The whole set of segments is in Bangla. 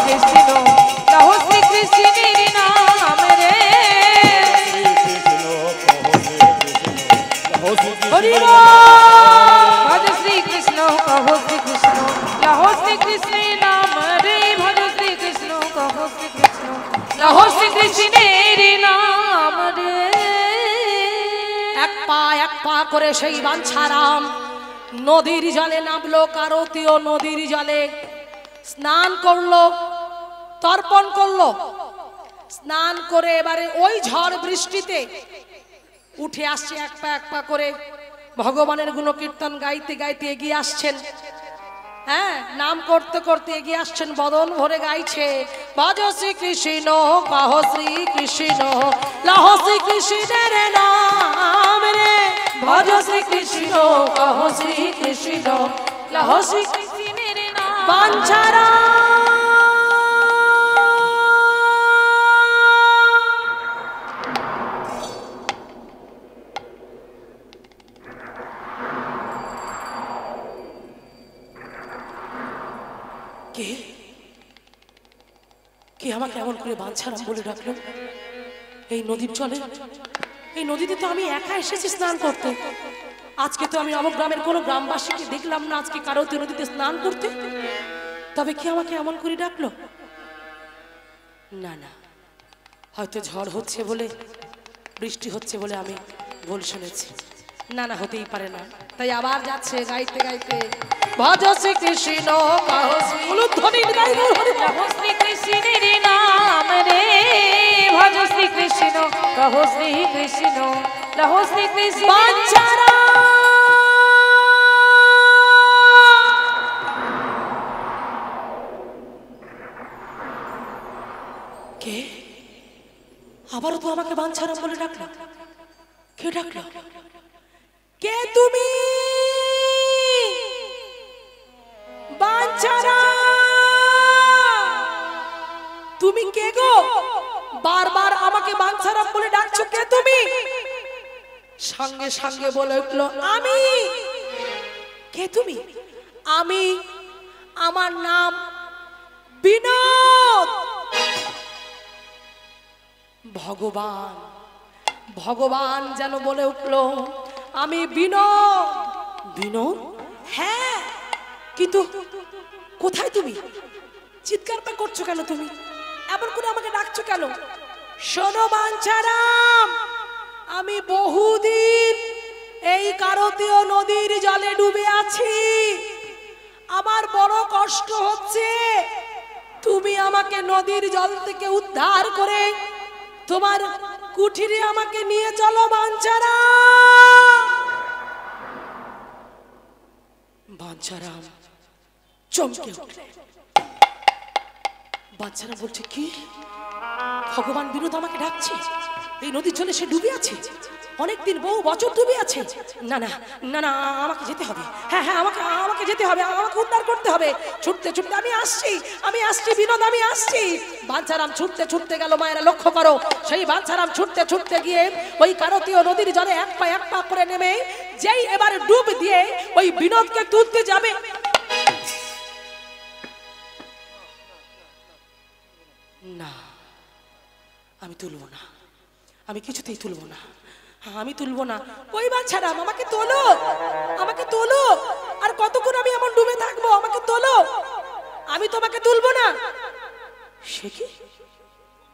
কৃষ্ণ লহো শ্রী কৃষ্ণের নাম রে হরি বল ভজ শ্রী কৃষ্ণ কহো শ্রী কৃষ্ণ লহো শ্রী কৃষ্ণের নাম রে ভজ শ্রী কৃষ্ণ কহো শ্রী কৃষ্ণ লহো শ্রী কৃষ্ণের নাম রে এক পা করে সেই বাঞ্ছারাম নদীর জলে নামলো কারতীয় নদীর জলে স্নান করলো তর্পণ করলো স্নান করে এবারে ওই ঝড় বৃষ্টিতে উঠে আসছে এক পা করে ভগবানের গুণকীর্তন গাইতে গাইতে এগিয়ে আসছেন হ্যাঁ নাম করতে করতে এগিয়ে আসছেন বদন ভরে গাইছে ভজ শ্রী কৃষ্ণ কহ শ্রী কৃষ্ণ লহ শ্রী কৃষ্ণের নাম রে ভজ শ্রী কৃষ্ণ কহ শ্রী কৃষ্ণ লহ শ্রী কৃষ্ণের নাম বাঞ্ছারা কে আমাকে এমন করে বাঞ্ছারাম বলে ডাকলো এই নদীর জলে এই নদীতে তো আমি একা এসেছি স্নান করতে আজকে তো আমি আমার গ্রামের কোনো গ্রামবাসীকে দেখলাম না আজকে কারোতে নদীতে স্নান করতে তবে কি আমাকে এমন করে ডাকলো না না হয়তো ঝড় হচ্ছে বলে বৃষ্টি হচ্ছে বলে আমি ভুল শুনেছি না না হতেই পারে না তাই আবার যাচ্ছে গাইতে গাইতে ভজ শ্রী কৃষ্ণ কহ শ্রী লহো শ্রী কৃষ্ণের নাম রে ভজ শ্রী কৃষ্ণ কহো শ্রী কৃষ্ণ লহো শ্রী কৃষ্ণ বাঞ্ছারা কে আবারও তো আমাকে বাঞ্ছারাম বলে ডাকলো কে ডাকলো কে তুমি তুমি কে গো বারবার আমাকে বাঞ্ছারাম বলে ডাকছো কে তুমি সঙ্গে সঙ্গে বলে উঠলো আমি কে তুমি আমি আমার নাম বিনোদ ভগবান ভগবান যেন বলে উঠলো আমি বিনোদ বিনোদ হ্যাঁ কিন্তু কোথায় তুমি চিৎকার করছো কেন তুমি এমন করে আমাকে ডাকছো কেন শোনো বাঞ্ছারাম আমি বহুদিন এই কারতীয় নদীর জলে ডুবে আছি আমার বড় কষ্ট হচ্ছে তুমি আমাকে নদীর জল থেকে উদ্ধার করে তোমার কুঠিরে আমাকে নিয়ে চলো বাঞ্ছারাম বাঞ্ছারাম চমকে উঠলে বাচ্চারা বলছে কি ভগবান বিনোদ আমাকে ডাকছে এই নদীর জলে সে ডুবে আছে অনেকদিন বহু বছর ডুবে আছে না না না না আমাকে যেতে হবে হ্যাঁ হ্যাঁ আমাকে আমাকে যেতে হবে আমাকে উদ্ধার করতে হবে ছুটতে ছুটতে আমি আসছি বিনোদ আমি আসছি বাঞ্ছারাম ছুটতে ছুটতে গেল মায়েরা লক্ষ্য করো সেই বাঞ্ছারাম ছুটতে ছুটতে গিয়ে ওই কারতীয় নদীর জলে এক পা করে নেমে যেই এবার ডুব দিয়ে ওই বিনোদকে তুলতে যাবে না আমি তুলবো না আমি কিছুতেই তুলবো না আমি তুলবো না ওই বাচ্চারা আমাকে তোলো আর কতক্ষণ আমি এমন ডুবে থাকবো আমাকে তোলো আমি তোমাকে তুলবো না সে কি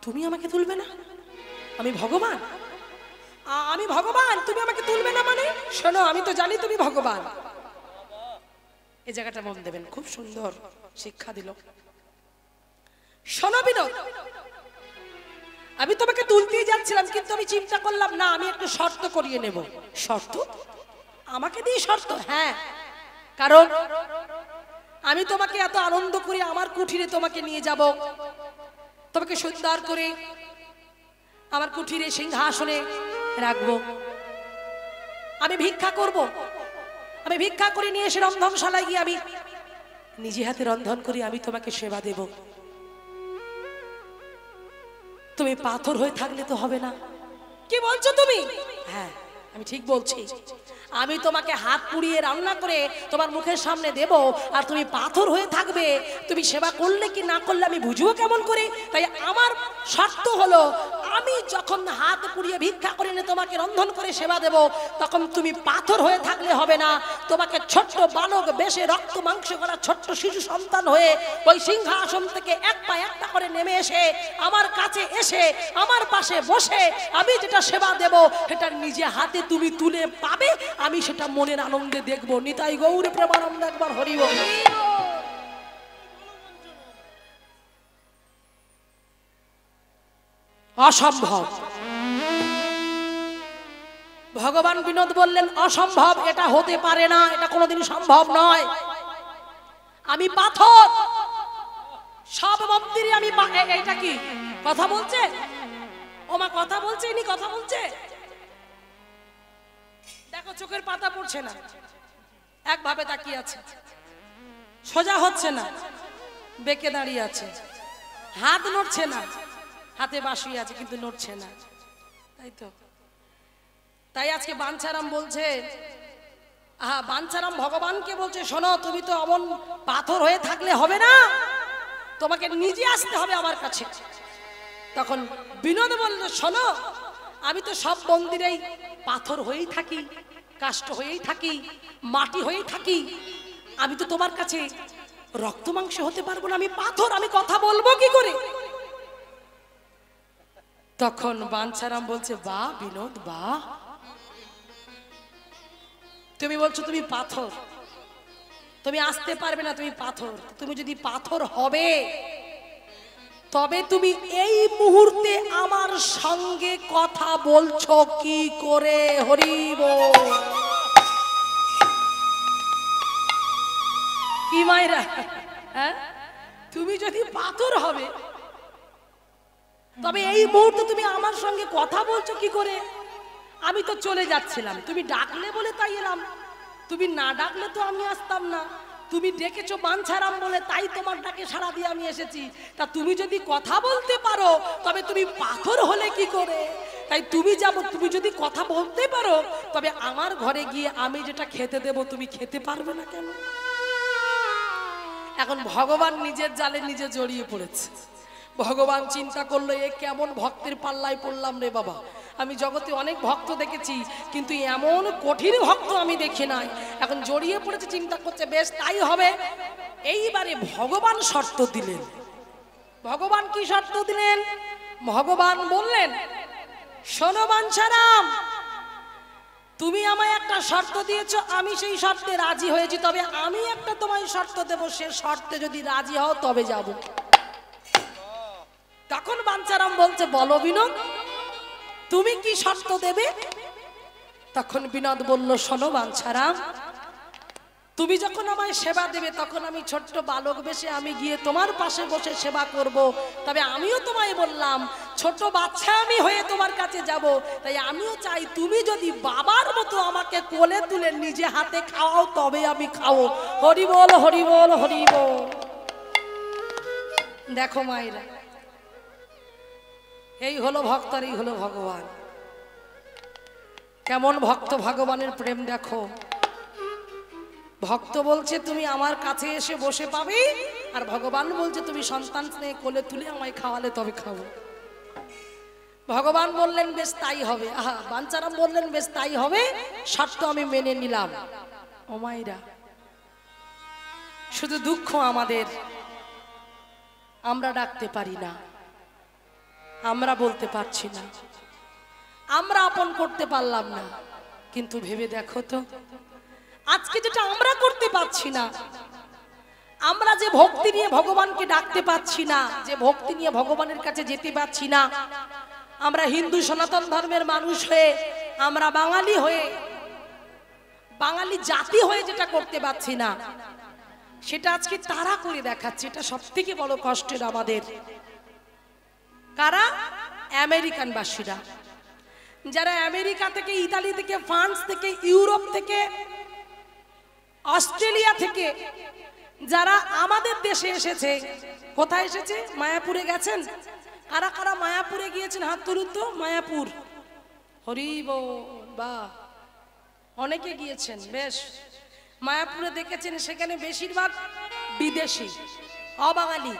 তুমি আমাকে তুলবে না আমি ভগবান তুমি আমাকে তুলবে না মানে শোনো আমি তো জানি তুমি ভগবান এই জায়গাটা মন দেবেন খুব সুন্দর শিক্ষা দিল শোনো বিনোদ আমি তোমাকে তুলতেই যাচ্ছিলাম কিন্তু আমি চিন্তা করলাম না আমি একটু শর্ত করিয়ে নেব শর্ত আমাকে দিয়ে শর্ত হ্যাঁ কারণ আমি তোমাকে এত আনন্দ করে আমার কুঠিরে তোমাকে নিয়ে যাব তোমাকে সুন্দর করে আমার কুঠিরে সিংহাসনে রাখবো আমি ভিক্ষা করব আমি ভিক্ষা করে নিয়ে এসে রন্ধনশালায় গিয়ে আমি নিজে হাতে রন্ধন করে আমি তোমাকে সেবা দেব তুমি পাথর হয়ে থাকলে তো হবে না কি বলছো তুমি হ্যাঁ আমি ঠিক বলছি আমি তোমাকে হাত পুড়িয়ে রান্না করে তোমার মুখের সামনে দেব, আর তুমি পাথর হয়ে থাকবে। তুমি সেবা করলে কি না করলে আমি বুঝবো কেমন করে? তাই আমার শর্ত হলো, আমি যখন হাত পুড়িয়ে ভিক্ষা করে এনে তোমাকে রন্ধন করে সেবা দেব, তখন তুমি পাথর হয়ে থাকলে হবে না। তোমাকে ছোট্ট বালক বেশে রক্ত মাংস করা ছোট্ট শিশু সন্তান হয়ে ওই সিংহাসন থেকে এক পা একটা করে নেমে এসে আমার কাছে এসে আমার পাশে বসে আমি যেটা সেবা দেব সেটা নিজে হাতে তুমি তুলে পাবে, আমি সেটা মনের আনন্দে দেখব। নিতাই গৌর প্রেমানন্দ, একবার হরি বল। অসম্ভব। ভগবান বিনোদ বললেন অসম্ভব, এটা হতে পারে না, এটা কোনোদিন সম্ভব নয়। আমি পাথর, সব মন্দিরে আমি এইটা কি কথা বলছে? ওমা কথা বলছে, ইনি কথা বলছে। দেখো চোখের পাতা পড়ছে না, একভাবে তাকিয়ে আছে, সোজা হচ্ছে না, বেঁকে দাঁড়িয়ে আছে, হাত নড়ছে না, হাতে বাঁশি আছে কিন্তু নড়ছে না, তাই তো। তাই আজকে বাঞ্ছারাম বলছে, বাঞ্ছারাম ভগবানকে বলছে, শোনো তুমি তো অমন পাথর হয়ে থাকলে হবে না, তোমাকে নিজে আসতে হবে আমার কাছে। তখন বিনোদ বলল, শোনো আমি তো সব মন্দিরেই পাথর হয়েই থাকি, কাষ্ঠ হয়েই থাকি, মাটি হয়েই থাকি, আমি তো তোমার কাছে রক্ত মাংস হতে পারবো না, আমি পাথর, আমি কথা বলবো কি করে? তখন বাঞ্ছারাম বলছে, বাহ বিনোদ বাহ, তুমি বলছো তুমি পাথর, তুমি আসতে পারবে না, তুমি পাথর। তুমি যদি পাথর হবে তবে তুমি এই মুহূর্তে আমার সঙ্গে কথা বলছো কি করে? হরি বল। কি মায়েরা, হ্যাঁ তুমি যদি পাথর হবে তবে এই মুহূর্তে তুমি আমার সঙ্গে কথা বলছো কি করে? আমি তো চলে যাচ্ছিলাম, তুমি ডাকলে বলে তাই এলাম, তুমি না ডাকলে তো আমি আসতাম না, তুমি ডেকেছো বাঞ্ছারাম বলে তাই তোমার ডাকে সাড়া দিয়ে আমি এসেছি। তা তুমি যদি কথা বলতে পারো তবে তুমি পাথর হলে কি করে? তাই তুমি যাবো, তুমি যদি কথা বলতে পারো তবে আমার ঘরে গিয়ে আমি যেটা খেতে দেব তুমি খেতে পারবে না কেন? এখন ভগবান নিজের জালে নিজে জড়িয়ে পড়েছে। ভগবান চিন্তা করলো, এ কেমন ভক্তের পাল্লায় পড়লাম রে বাবা, আমি জগতে অনেক ভক্ত দেখেছি কিন্তু এমন কঠিন ভক্ত আমি দেখি নাই। এখন জড়িয়ে পড়েছে, চিন্তা করছে বেশ তাই হবে। এইবারে ভগবান শর্ত দিলেন। ভগবান কি শর্ত দিলেন? ভগবান বললেন, শোনো বাঞ্ছারাম, তুমি আমায় একটা শর্ত দিয়েছো, আমি সেই শর্তে রাজি হয়েছি, তবে আমি একটা তোমায় শর্ত দেব, সে শর্তে যদি রাজি হও তবে যাব। তখন বাঞ্ছারাম বলছে, বলো বিনোদ তুমি কি শর্ত দেবে? তখন বিনোদ বলল, শোনো বাঞ্ছারাম, তুমি যখন আমায় সেবা দেবে তখন আমি ছোট্ট বালক বেশে আমি গিয়ে তোমার পাশে বসে সেবা করব, তবে আমিও তোমায় বললাম ছোট বাচ্চা আমি হয়ে তোমার কাছে যাব, তাই আমিও চাই তুমি যদি বাবার মতো আমাকে কোলে তুলে নিজে হাতে খাওয়াও তবে আমি খাও। হরি বল হরি বল হরি বল। দেখো মায়েরা, এই হলো ভক্ত আর এই হলো ভগবান। কেমন ভক্ত, ভগবানের প্রেম দেখো। ভক্ত বলছে তুমি আমার কাছে এসে বসে পাবে, আর ভগবান বলছে তুমি সন্তান স্নেহ কোলে তুলে আমায় খাওয়ালে তবে খাবো। ভগবান বললেন বেশ তাই হবে। বাঞ্ছারাম বললেন বেশ তাই হবে, শর্ত আমি মেনে নিলাম। ও মায়েরা, শুধু দুঃখ আমাদের, আমরা ডাকতে পারি না, আমরা বলতে পারছি না, আমরা আপন করতে পারলাম না। কিন্তু ভেবে দেখো তো, আজকে যেটা আমরা করতে পারছি না, আমরা যে ভক্তি নিয়ে ভগবানকে ডাকতে পারছি না, যে ভক্তি নিয়ে ভগবানের কাছে যেতে পারছি না, আমরা হিন্দু সনাতন ধর্মের মানুষ হয়ে, আমরা বাঙালি হয়ে, বাঙালি জাতি হয়ে যেটা করতে পারছি না, সেটা আজকে তারা করে দেখাচ্ছে। এটা সব থেকে বড় কষ্টের আমাদের। কারা? আমেরিকানবাসীরা, যারা আমেরিকা থেকে, ইতালি থেকে, ফ্রান্স থেকে, ইউরোপ থেকে, অস্ট্রেলিয়া থেকে যারা আমাদের দেশে এসেছে। কোথায় এসেছে? মায়াপুরে গেছেন। কারা কারা মায়াপুরে গিয়েছেন হাত তুলুন তো। মায়াপুর, হরি বল। বাহ, অনেকে গিয়েছেন, বেশ মায়াপুরে দেখেছেন সেখানে বেশিরভাগ বিদেশি, অবাঙালি,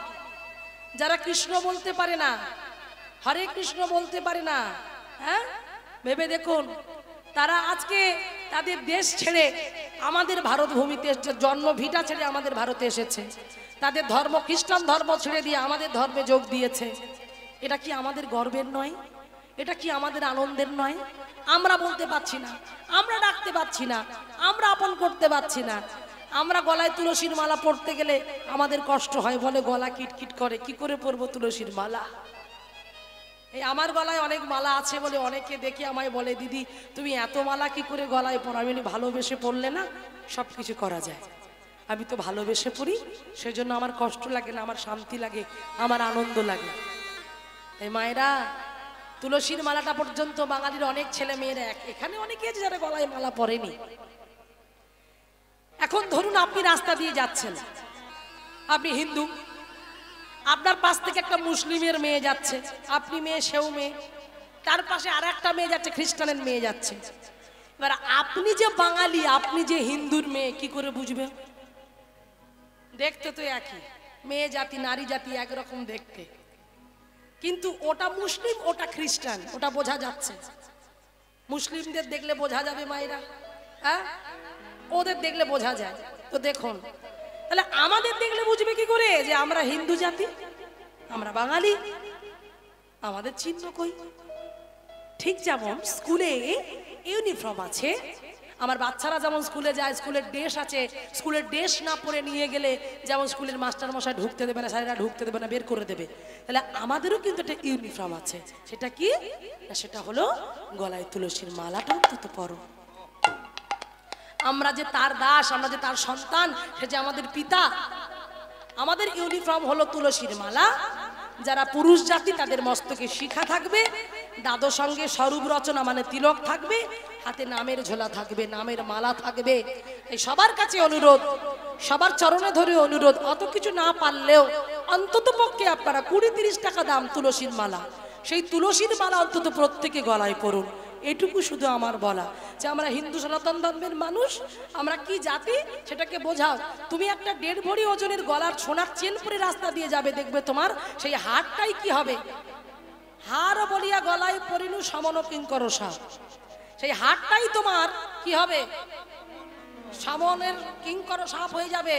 যারা কৃষ্ণ বলতে পারে না, হরে কৃষ্ণ বলতে পারে না। হ্যাঁ, ভেবে দেখুন, তারা আজকে তাদের দেশ ছেড়ে আমাদের ভারত ভূমিতে এসেছে, জন্ম ভিটা ছেড়ে আমাদের ভারতে এসেছে, তাদের ধর্ম খ্রিস্টান ধর্ম ছেড়ে দিয়ে আমাদের ধর্মে যোগ দিয়েছে। এটা কি আমাদের গর্বের নয়? এটা কি আমাদের আনন্দের নয়? আমরা বলতে পারছি না, আমরা ডাকতে পারছি না, আমরা আপন করতে পারছি না। আমরা গলায় তুলসীর মালা পড়তে গেলে আমাদের কষ্ট হয়, বলে গলা কিটকিট করে, কি করে পরবো তুলসীর মালা? এই আমার গলায় অনেক মালা আছে বলে অনেকে দেখে আমায় বলে, দিদি তুমি এত মালা কি করে গলায় পরো? আমি ভালোবেসে পড়লে না সব কিছু করা যায়। আমি তো ভালোবেসে পড়ি, সেজন্য আমার কষ্ট লাগে না, আমার শান্তি লাগে, আমার আনন্দ লাগে। তাই মায়েরা, তুলসীর মালাটা পর্যন্ত বাঙালির অনেক ছেলে মেয়েরা, এখানে অনেকে আছে যারা গলায় মালা পরেনি। এখন ধরুন আপনি রাস্তা দিয়ে যাচ্ছেন, আপনি হিন্দু, আপনার পাশ থেকে একটা মুসলিমের মেয়ে যাচ্ছে, আপনি মেয়ে, সেও মেয়ে, তার পাশে আর একটা মেয়ে যাচ্ছে, খ্রিস্টানের মেয়ে যাচ্ছে। এবার আপনি যে বাঙালি, আপনি যে হিন্দুর মেয়ে, কি করে বুঝবেন? দেখতে তো একই, মেয়ে জাতি নারী জাতি একরকম দেখতে, কিন্তু ওটা মুসলিম ওটা খ্রিস্টান, ওটা বোঝা যাচ্ছে। মুসলিমদের দেখলে বোঝা যাবে মায়েরা, হ্যাঁ, ওদের দেখলে বোঝা যায়। তো দেখুন, তাহলে আমাদের দেখলে বুঝবে কি করে যে আমরা হিন্দু জাতি, আমরা বাঙালি? আমাদের চিহ্ন কই? ঠিক যেমন স্কুলে ইউনিফর্ম আছে, আমার বাচ্চারা যেমন স্কুলে যায়, স্কুলের ড্রেস আছে, স্কুলের ড্রেস না পরে নিয়ে গেলে যেমন স্কুলের মাস্টার মশাই ঢুকতে দেবে না, স্যারেরা ঢুকতে দেবে না, বের করে দেবে, তাহলে আমাদেরও কিন্তু একটা ইউনিফর্ম আছে। সেটা কি? সেটা হলো গলায় তুলসীর মালাটা অন্তত পরো। আমরা যে তার দাস, আমরা যে তার সন্তান, সে যে আমাদের পিতা। আমাদের ইউনিফর্ম হলো তুলসীর মালা। যারা পুরুষ জাতি তাদের মস্তকে শিখা থাকবে, দাদো সঙ্গে স্বরূপ রচনা মানে তিলক থাকবে, হাতে নামের ঝোলা থাকবে, নামের মালা থাকবে। এই সবার কাছে অনুরোধ, সবার চরণে ধরে অনুরোধ, অত কিছু না পারলেও অন্তত পক্ষে আপনারা 20-30 টাকা দাম তুলসীর মালা, সেই তুলসীর মালা অন্তত প্রত্যেকে গলায় পরুন। এটুকু শুধু আমার বলা, যে আমরা হিন্দু সনাতন ধর্মের মানুষ, আমরা কি জাতি সেটাকে বোঝাও। তুমি একটা 1.5 ভরি ওজনের গলার সোনার চেন পরে রাস্তা দিয়ে যাবে, দেখবে তোমার সেই হারটাই কি হবে? হার বলিয়া গলায় পরিনু সমন কিঙ্কর সাপ, সেই হারটাই তোমার কি হবে? সমনের কিঙ্কর সাপ হয়ে যাবে,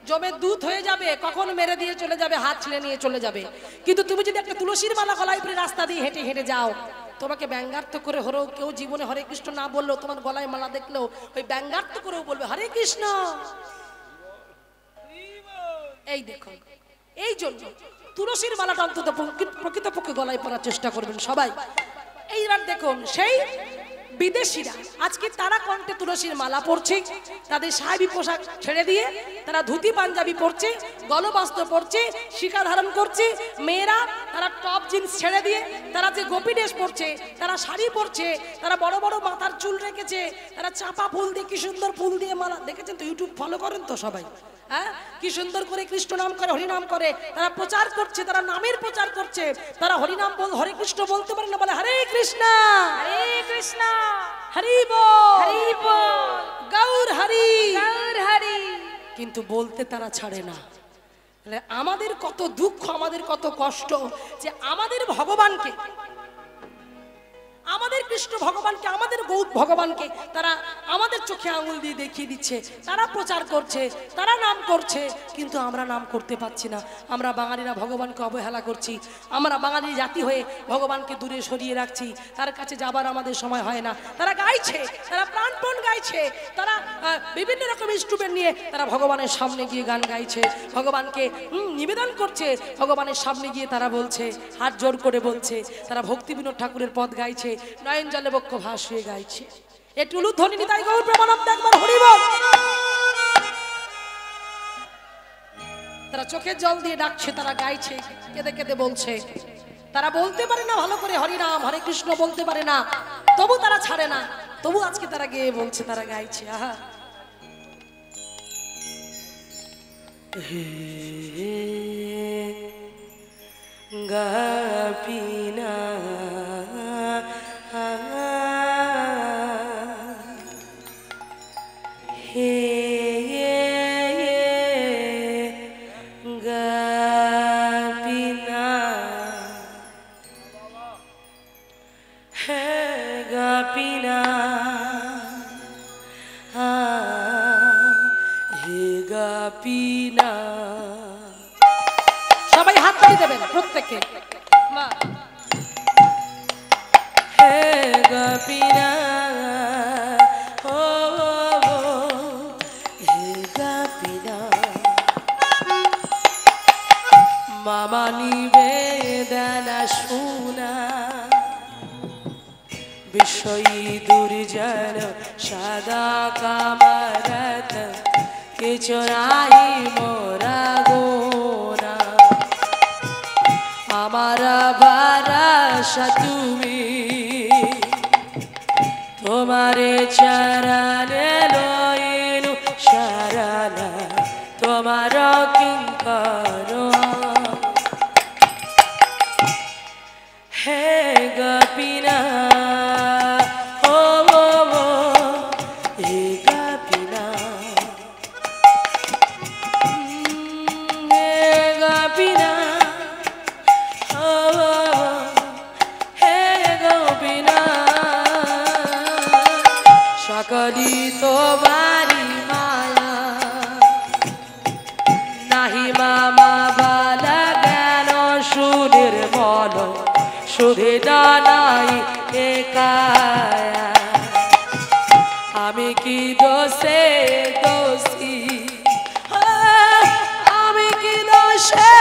জমে দুধ হয়ে যাবে, কখন মেরে দিয়ে চলে যাবে, হাত ছিঁড়ে নিয়ে চলে যাবে। কিন্তু তুমি যদি একটা তুলসীর মালা গলায় পরে রাস্তা দিয়ে হেঁটে হেঁটে যাও, তোমাকে ব্যঙ্গার্থ করে হলেও, কেউ জীবনে হরে কৃষ্ণ না বললেও, তোমার গলায় মালা দেখলেও ওই ব্যঙ্গার্থ করেও বলবে হরে কৃষ্ণ। এই দেখো, এই জন্য তুলসীর মালাটা অন্তত প্রকৃতপক্ষে গলায় পরার চেষ্টা করবেন সবাই। এইবার দেখুন, সেই বিদেশিরা আজকে তারা কণ্ঠে তুলসীর মালা পরছে, তাদের সাহেবী পোশাক ছেড়ে দিয়ে তারা ধুতি পাঞ্জাবি পরছে, গলবস্ত্র পরছে, শিখা ধারণ করছে। মেয়েরা তারা টপ জিন্স ছেড়ে দিয়ে তারা যে গোপী ড্রেস পরছে, তারা শাড়ি পরছে, তারা বড় বড় মাথার চুল রেখেছে, তারা চাপা ফুল দিয়ে, কি সুন্দর ফুল দিয়ে মালা। দেখেছেন তো, ইউটিউব ফলো করেন তো সবাই? হ্যাঁ, কি সুন্দর করে কৃষ্ণ নাম করে, হরিনাম করে, তারা প্রচার করছে, তারা নামের প্রচার করছে। তারা হরিনাম বল, হরে কৃষ্ণ বলতে পারে না, বলে হরে কৃষ্ণ হরে কৃষ্ণ, হরি বল, হরি বল, গৌর হরি, গৌর হরি। কিন্তু বলতে তারা ছাড়ে না। আমাদের কত দুঃখ, আমাদের কত কষ্ট, যে আমাদের ভগবানকে, আমাদের কৃষ্ণ ভগবানকে, আমাদের গৌর ভগবানকে তারা আমাদের চোখে আঙুল দিয়ে দেখিয়ে দিচ্ছে, তারা প্রচার করছে, তারা নাম করছে, কিন্তু আমরা নাম করতে পারছি না। আমরা বাঙালিরা ভগবানকে অবহেলা করছি, আমরা বাঙালি জাতি হয়ে ভগবানকে দূরে সরিয়ে রাখছি, তার কাছে যাবার আমাদের সময় হয় না। তারা গাইছে, তারা প্রাণপণ গাইছে, তারা বিভিন্ন রকম ইনস্ট্রুমেন্ট নিয়ে তারা ভগবানের সামনে গিয়ে গান গাইছে, ভগবানকে নিবেদন করছে, ভগবানের সামনে গিয়ে তারা বলছে, হাত জোর করে বলছে, তারা ভক্তি বিনোদ ঠাকুরের পদ গাইছে, নয়ন জলে বক্ষ ভাসিয়ে গাইছে। একটু উলুধ্বনি নিতাই গৌর প্রেমানন্দে একবার হরি বল। তারা চোখের জল দিয়ে ডাকছে, তারা গাইছে, কেঁদে কেঁদে বলছে। তারা বলতে পারে না ভালো করে হরিনাম হরে কৃষ্ণ বলতে পারে না, তবু তারা ছাড়ে না, তবু আজকে তারা গেয়ে বলছে, তারা গাইছে। আহা, গাপিনা দেবেন প্রত্যেকে। হে গোপীনা ও হে গোপীনা মামা নিবেদনা শুনা বিষয়ী দুর্জন সদা কামরত কিছু নাই মোরা গোনা আমার ভরসা তুমি তোমারে চরণে লইনু শরণ তোমার কিঙ্কর হে গোপীনা ও হে গোপীনা হে গোপীনা ও হে গোপীনা সকলি তোমারি মায়া নাহি মামা বালা জ্ঞান সুনির্মল সুবিধা নাই একায়া আমি কি দোষে দোষী আমি কি দোষে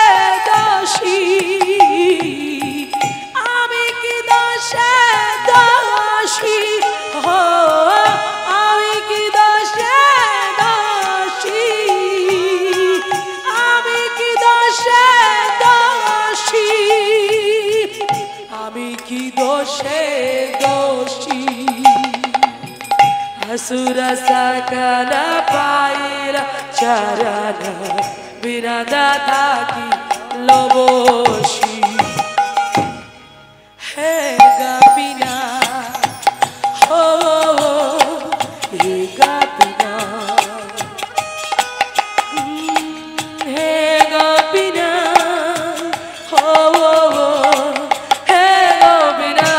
দোষী আমি কি দোষে দোষী আমি কি দোষে দোষী আমি কি দোষে দোষী আমি কি দোষে দোষী असुर सकल पाइला चरण बिना दाता की लोबोशी हे गोपीना हो हे गोपीना हे गोपीना हो हे गोपीना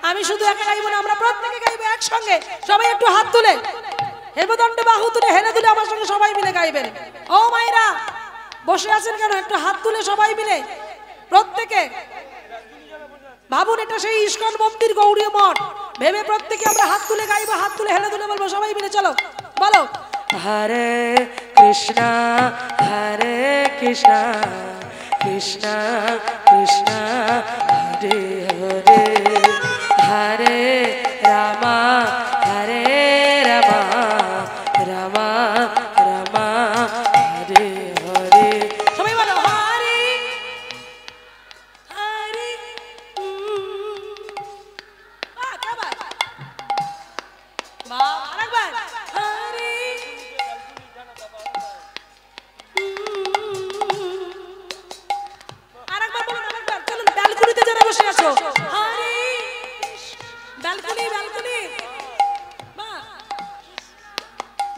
আমি শুধু একা গাইবো না, আমরা প্রত্যেকে গাইবো একসঙ্গে। সবাই একটু হাত তুলে হেমদণ্ডে বাহু তুলে হেলে তুলে আমার সঙ্গে সবাই মিলে গাইবেন। ও মায়েরা বসে আছেন কেন? একটু হাত তুলে সবাই মিলে প্রত্যেকে ভাবুন এটা সেই ইস্কন মন্দির গৌড়ীয় মঠ ভেবে প্রত্যেকে আমরা হাত তুলে গাইবো, হাত তুলে হেলে তুলে বলবো সবাই মিলে। চলো বলো हरे कृष्णा कृष्णा कृष्णा हरे हरे हरे रामा रामा रामा हरे हरे সবাই বলো হরি হরি। আরেকবার হরি আরেকবার বলুন, আরেকবার চলুন। ব্যালকনিতে যারা বসে আছো হরি ব্যালকনি ব্যালকনি বাহ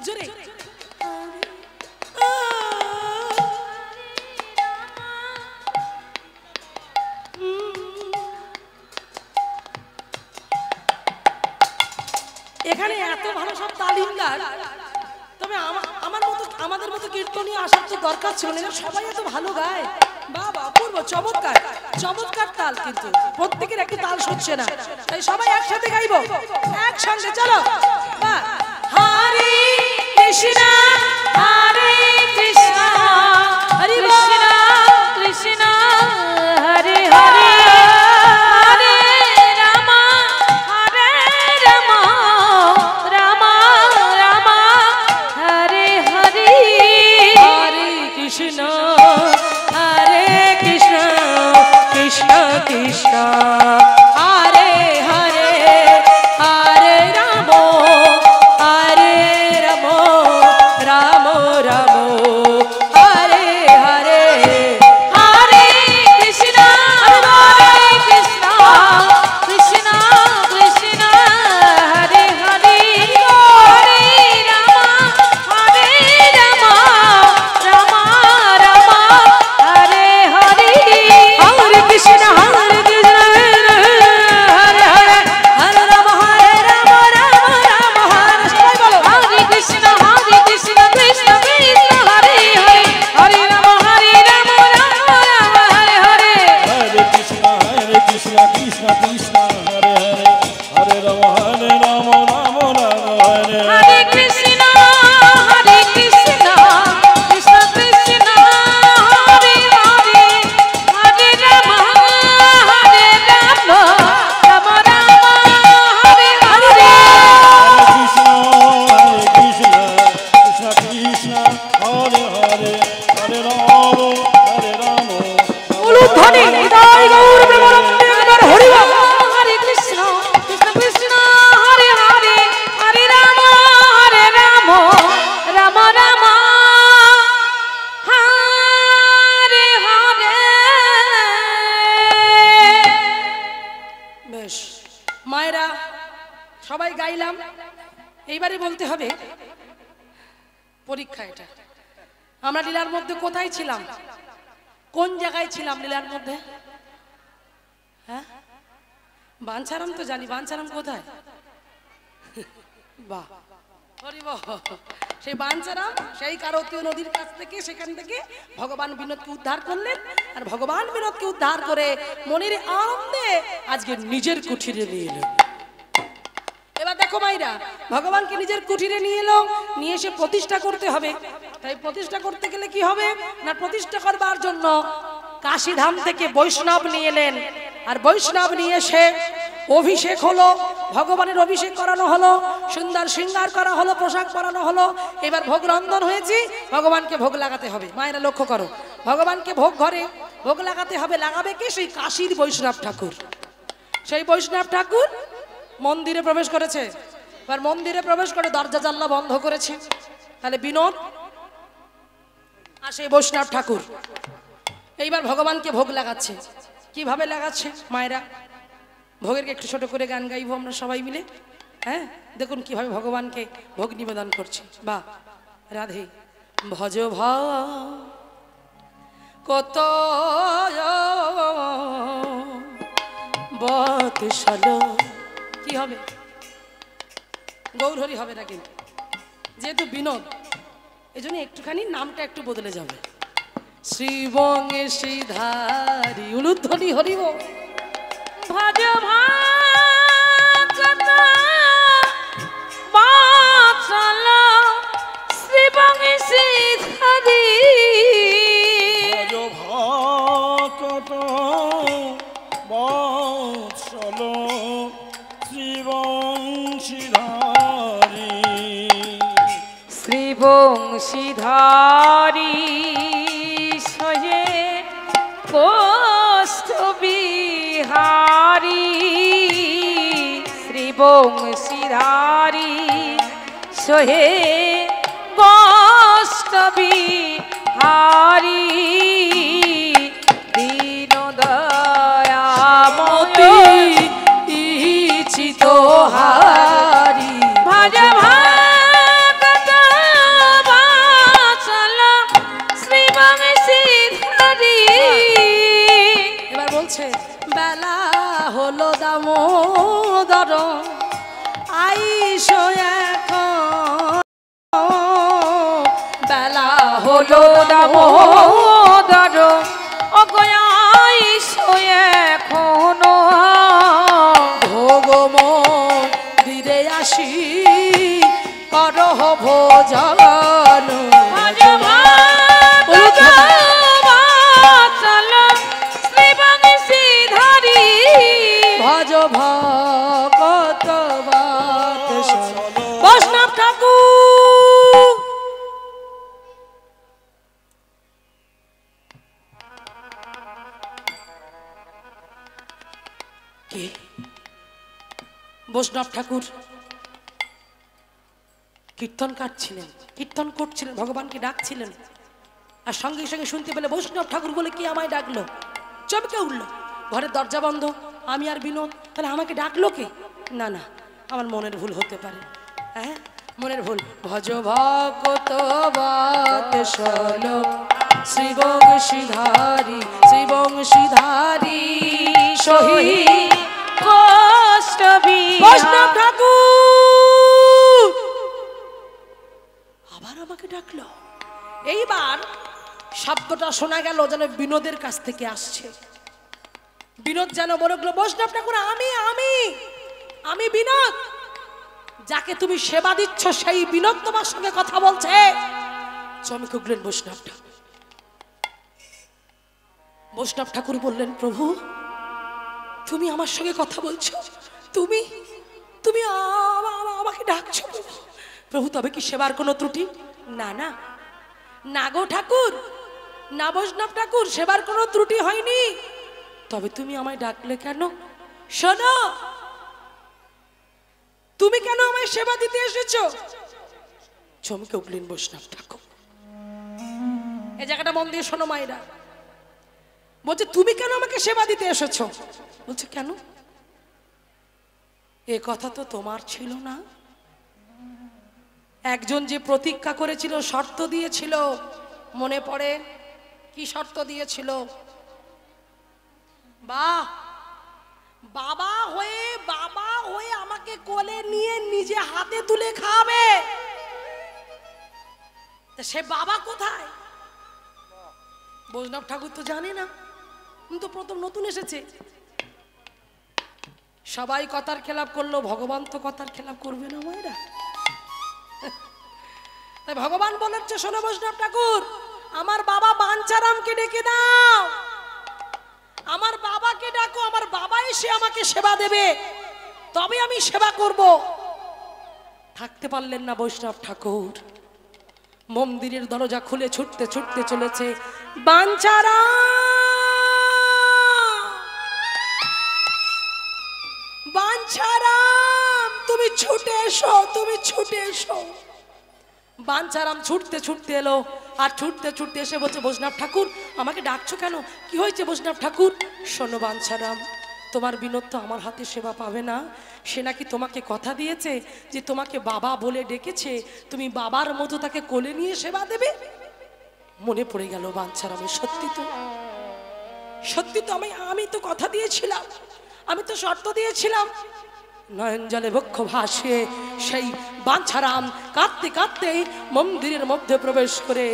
জোরে এখানে এত ভালো সব তালিম গান, তবে আমাদের মতো কীর্তনী আসার তো দরকার ছিল না। সবাই এত ভালো গায়, বাবা অপূর্ব, চমৎকার চমৎকার তাল, কিন্তু প্রত্যেকের একটু তাল সচ্ছে না। তাই সবাই একসাথে গাইবো একসঙ্গে। চলো হরে কৃষ্ণ হরে কৃষ্ণ হরে কৃষ্ণ কৃষ্ণ হরে হরে হরে রাম রাম রাম রাম হরে হরে हरे कृष्ण कृष्ण कृष्ण हरे हरे हरे राम राम राम राम हरे নিতাই গৌর প্রেমানন্দে একবার হরি বল। হরে কৃষ্ণ কৃষ্ণ কৃষ্ণ হরে হরে হরে রাম রাম রাম হরে হরে। বেশ মায়েরা সবাই গাইলাম, এইবারে বলতে হবে পরীক্ষা। এটা আমরা লীলার মধ্যে কোথায় ছিলাম, কোন জায়গায় ছিলাম লীলার মধ্যে? হ্যাঁ, বাঞ্ছারাম তো জানি, বাঞ্ছারাম কোথায়? বাহ, হরি বল। সেই বাঞ্ছারাম সেই কারতীয় নদীর কাছ থেকে, সেখান থেকে ভগবান বিনোদকে উদ্ধার করলেন। আর ভগবান বিনোদকে উদ্ধার করে মনের আনন্দে আজকে নিজের কুঠিরে নিয়ে এলেন। এবার দেখো মাইরা, ভগবানকে নিজের কুঠিরে নিয়ে এলো, নিয়ে এসে প্রতিষ্ঠা করতে হবে। তাই প্রতিষ্ঠা করতে গেলে কি হবে না, প্রতিষ্ঠা করবার জন্য কাশীধাম থেকে বৈষ্ণব নিয়ে এলেন। আর বৈষ্ণব নিয়ে এসে অভিষেক হলো, ভগবানের অভিষেক করানো হলো, সুন্দর শৃঙ্গার করা হলো, পোশাক পরানো হলো। এবার ভোগ রন্ধন হয়েছে, ভগবানকে ভোগ লাগাতে হবে। মায়েরা লক্ষ্য করো, ভগবানকে ভোগ ঘরে ভোগ লাগাতে হবে। লাগাবে কে? সেই কাশীর বৈষ্ণব ঠাকুর। সেই বৈষ্ণব ঠাকুর মন্দিরে প্রবেশ করেছে। এবার মন্দিরে প্রবেশ করে দরজা জানলা বন্ধ করেছে। তাহলে বিনোদ আর সেই বৈষ্ণব ঠাকুর এইবার ভগবানকে ভোগ লাগাচ্ছে। কিভাবে লাগাচ্ছে মায়েরা? ভোগের একটু ছোট করে গান গাইবো আমরা সবাই মিলে। হ্যাঁ, দেখুন কিভাবে ভগবানকে ভোগ নিবেদন করছে। বা রাধে ভজ কত বৎসল, কি হবে? গৌরহরি হবে না, কিন্তু যেহেতু বিনোদ এই জন্য একটুখানি নামটা একটু বদলে যাবে। শ্রীবঙ্গে শ্রীধারী উলুধ্বনি হরিব ভজ ভগত বাৎসল শ্রীবঙ্গে শ্রীধারী। ভজ ভকত বৎসল শ্রীবংশীধারী। শ্রীবংশীধারী সহে কষ্ট বিহারী। শ্রীবংশীধারী সহে কষ্ট বিহারী। দীন দয়াময় ইচিত হারি ভজ ভগত বাৎসল শ্রীবংশীধারী। এবার বলছে বেলা হলো দামোদর আইসো এখন। বেলা হলো দামোদর অগয়াইছো এখনো। ভোগ মন্দিরে আসি করহ ভোজন। ভজ ভগত বাৎসল শ্রীবংশীধারী। ভজ ভগত বাৎসল বৈষ্ণব ঠাকুর। কে? বৈষ্ণব ঠাকুর কীর্তন কাটছিলেন, কীর্তন করছিলেন, ভগবানকে ডাকছিলেন। আর সঙ্গে সঙ্গে শুনতে পেলে বৈষ্ণব ঠাকুর বলে কি আমায় ডাকলো, চমকে উঠলো। ঘরের দরজা বন্ধ, আমি আর বিনোদ। তাহলে আমাকে ডাকলো কে? না না, আমার মনের ভুল হতে পারে। হ্যাঁ, মনের ভুল। ভজ ভগত বাৎসল শ্রীবংশীধারী। শ্রীবংশীধারী সহি কষ্ট বৈষ্ণব ঠাকুর আবার আমাকে ডাকলো। এইবার শব্দটা শোনা গেল যেন বিনোদের কাছ থেকে আসছে। বিনোদ যেন বলে গেল, বৈষ্ণব ঠাকুর আমি আমি আমি বিনোদ, যাকে তুমি সেবা দিচ্ছ সেই বিনোদ তোমার সঙ্গে কথা বলছে। চমকে উঠলেন বৈষ্ণব ঠাকুর। বৈষ্ণব ঠাকুর বললেন, প্রভু তুমি আমার সঙ্গে কথা বলছো, তুমি তুমি আমাকে ডাকছো প্রভু। প্রভু তবে কি সেবার কোনো ত্রুটি? না না না গো ঠাকুর, না বৈষ্ণব ঠাকুর, সেবার কোনো ত্রুটি হয়নি। তবে তুমি আমায় ডাকলে কেন? শোনো, তুমি কেন আমায় সেবা দিতে এসেছো? চমকে উঠলেন বৈষ্ণব ঠাকুর। এই জায়গাটা মন দিয়ে শোনো মায়েরা। বলছে তুমি কেন আমাকে সেবা দিতে এসেছো? বলছে কেন? এ কথা তো তোমার ছিল না। একজন যে প্রতিজ্ঞা করেছিল, শর্ত দিয়েছিল, মনে পড়ে? কি শর্ত দিয়েছিল? বাবা হয়ে আমাকে কোলে নিয়ে নিজে হাতে তুলে খাবে। সে বাবা কোথায়? বৈষ্ণব ঠাকুর তো জানে না, তো প্রথম নতুন এসেছে। সবাই কথার খেলাপ করলো, ভগবান তো কথার খেলাপ করবে না মায়েরা। তাই ভগবান বলেছে, শোনো বৈষ্ণব ঠাকুর, আমার বাবা বাঞ্ছারামকে ডেকে দাও, আমার বাবাকে ডাকো, আমার বাবা এসে আমাকে সেবা দেবে, তবে আমি সেবা করব। থাকতে পারলেন না বৈষ্ণব ঠাকুর। মন্দিরের দরজা খুলে ছুটতে ছুটতে চলেছে, বাঞ্ছারাম তুমি ছুটে এসো, তুমি ছুটে এসো। বাঞ্ছারাম ছুটতে ছুটতে এলো, আর ছুটতে ছুটতে এসে বলছে, বৈষ্ণব ঠাকুর আমাকে ডাকছো কেন? কি হয়েছে বৈষ্ণব ঠাকুর? শোনো বাঞ্ছারাম, তোমার বিনোদ তো আমার হাতে সেবা পাবে না। সে নাকি তোমাকে কথা দিয়েছে যে তোমাকে বাবা বলে ডেকেছে, তুমি বাবার মতো তাকে কোলে নিয়ে সেবা দেবে। মনে পড়ে গেল বাঞ্ছারামের, সত্যি তো আমি তো কথা দিয়েছিলাম, আমি তো শর্ত দিয়েছিলাম। নয়ন জলে বক্ষ ভাসে সেই বাঞ্ছারাম কাঁদতে কাঁদতে মন্দিরের মধ্যে প্রবেশ করে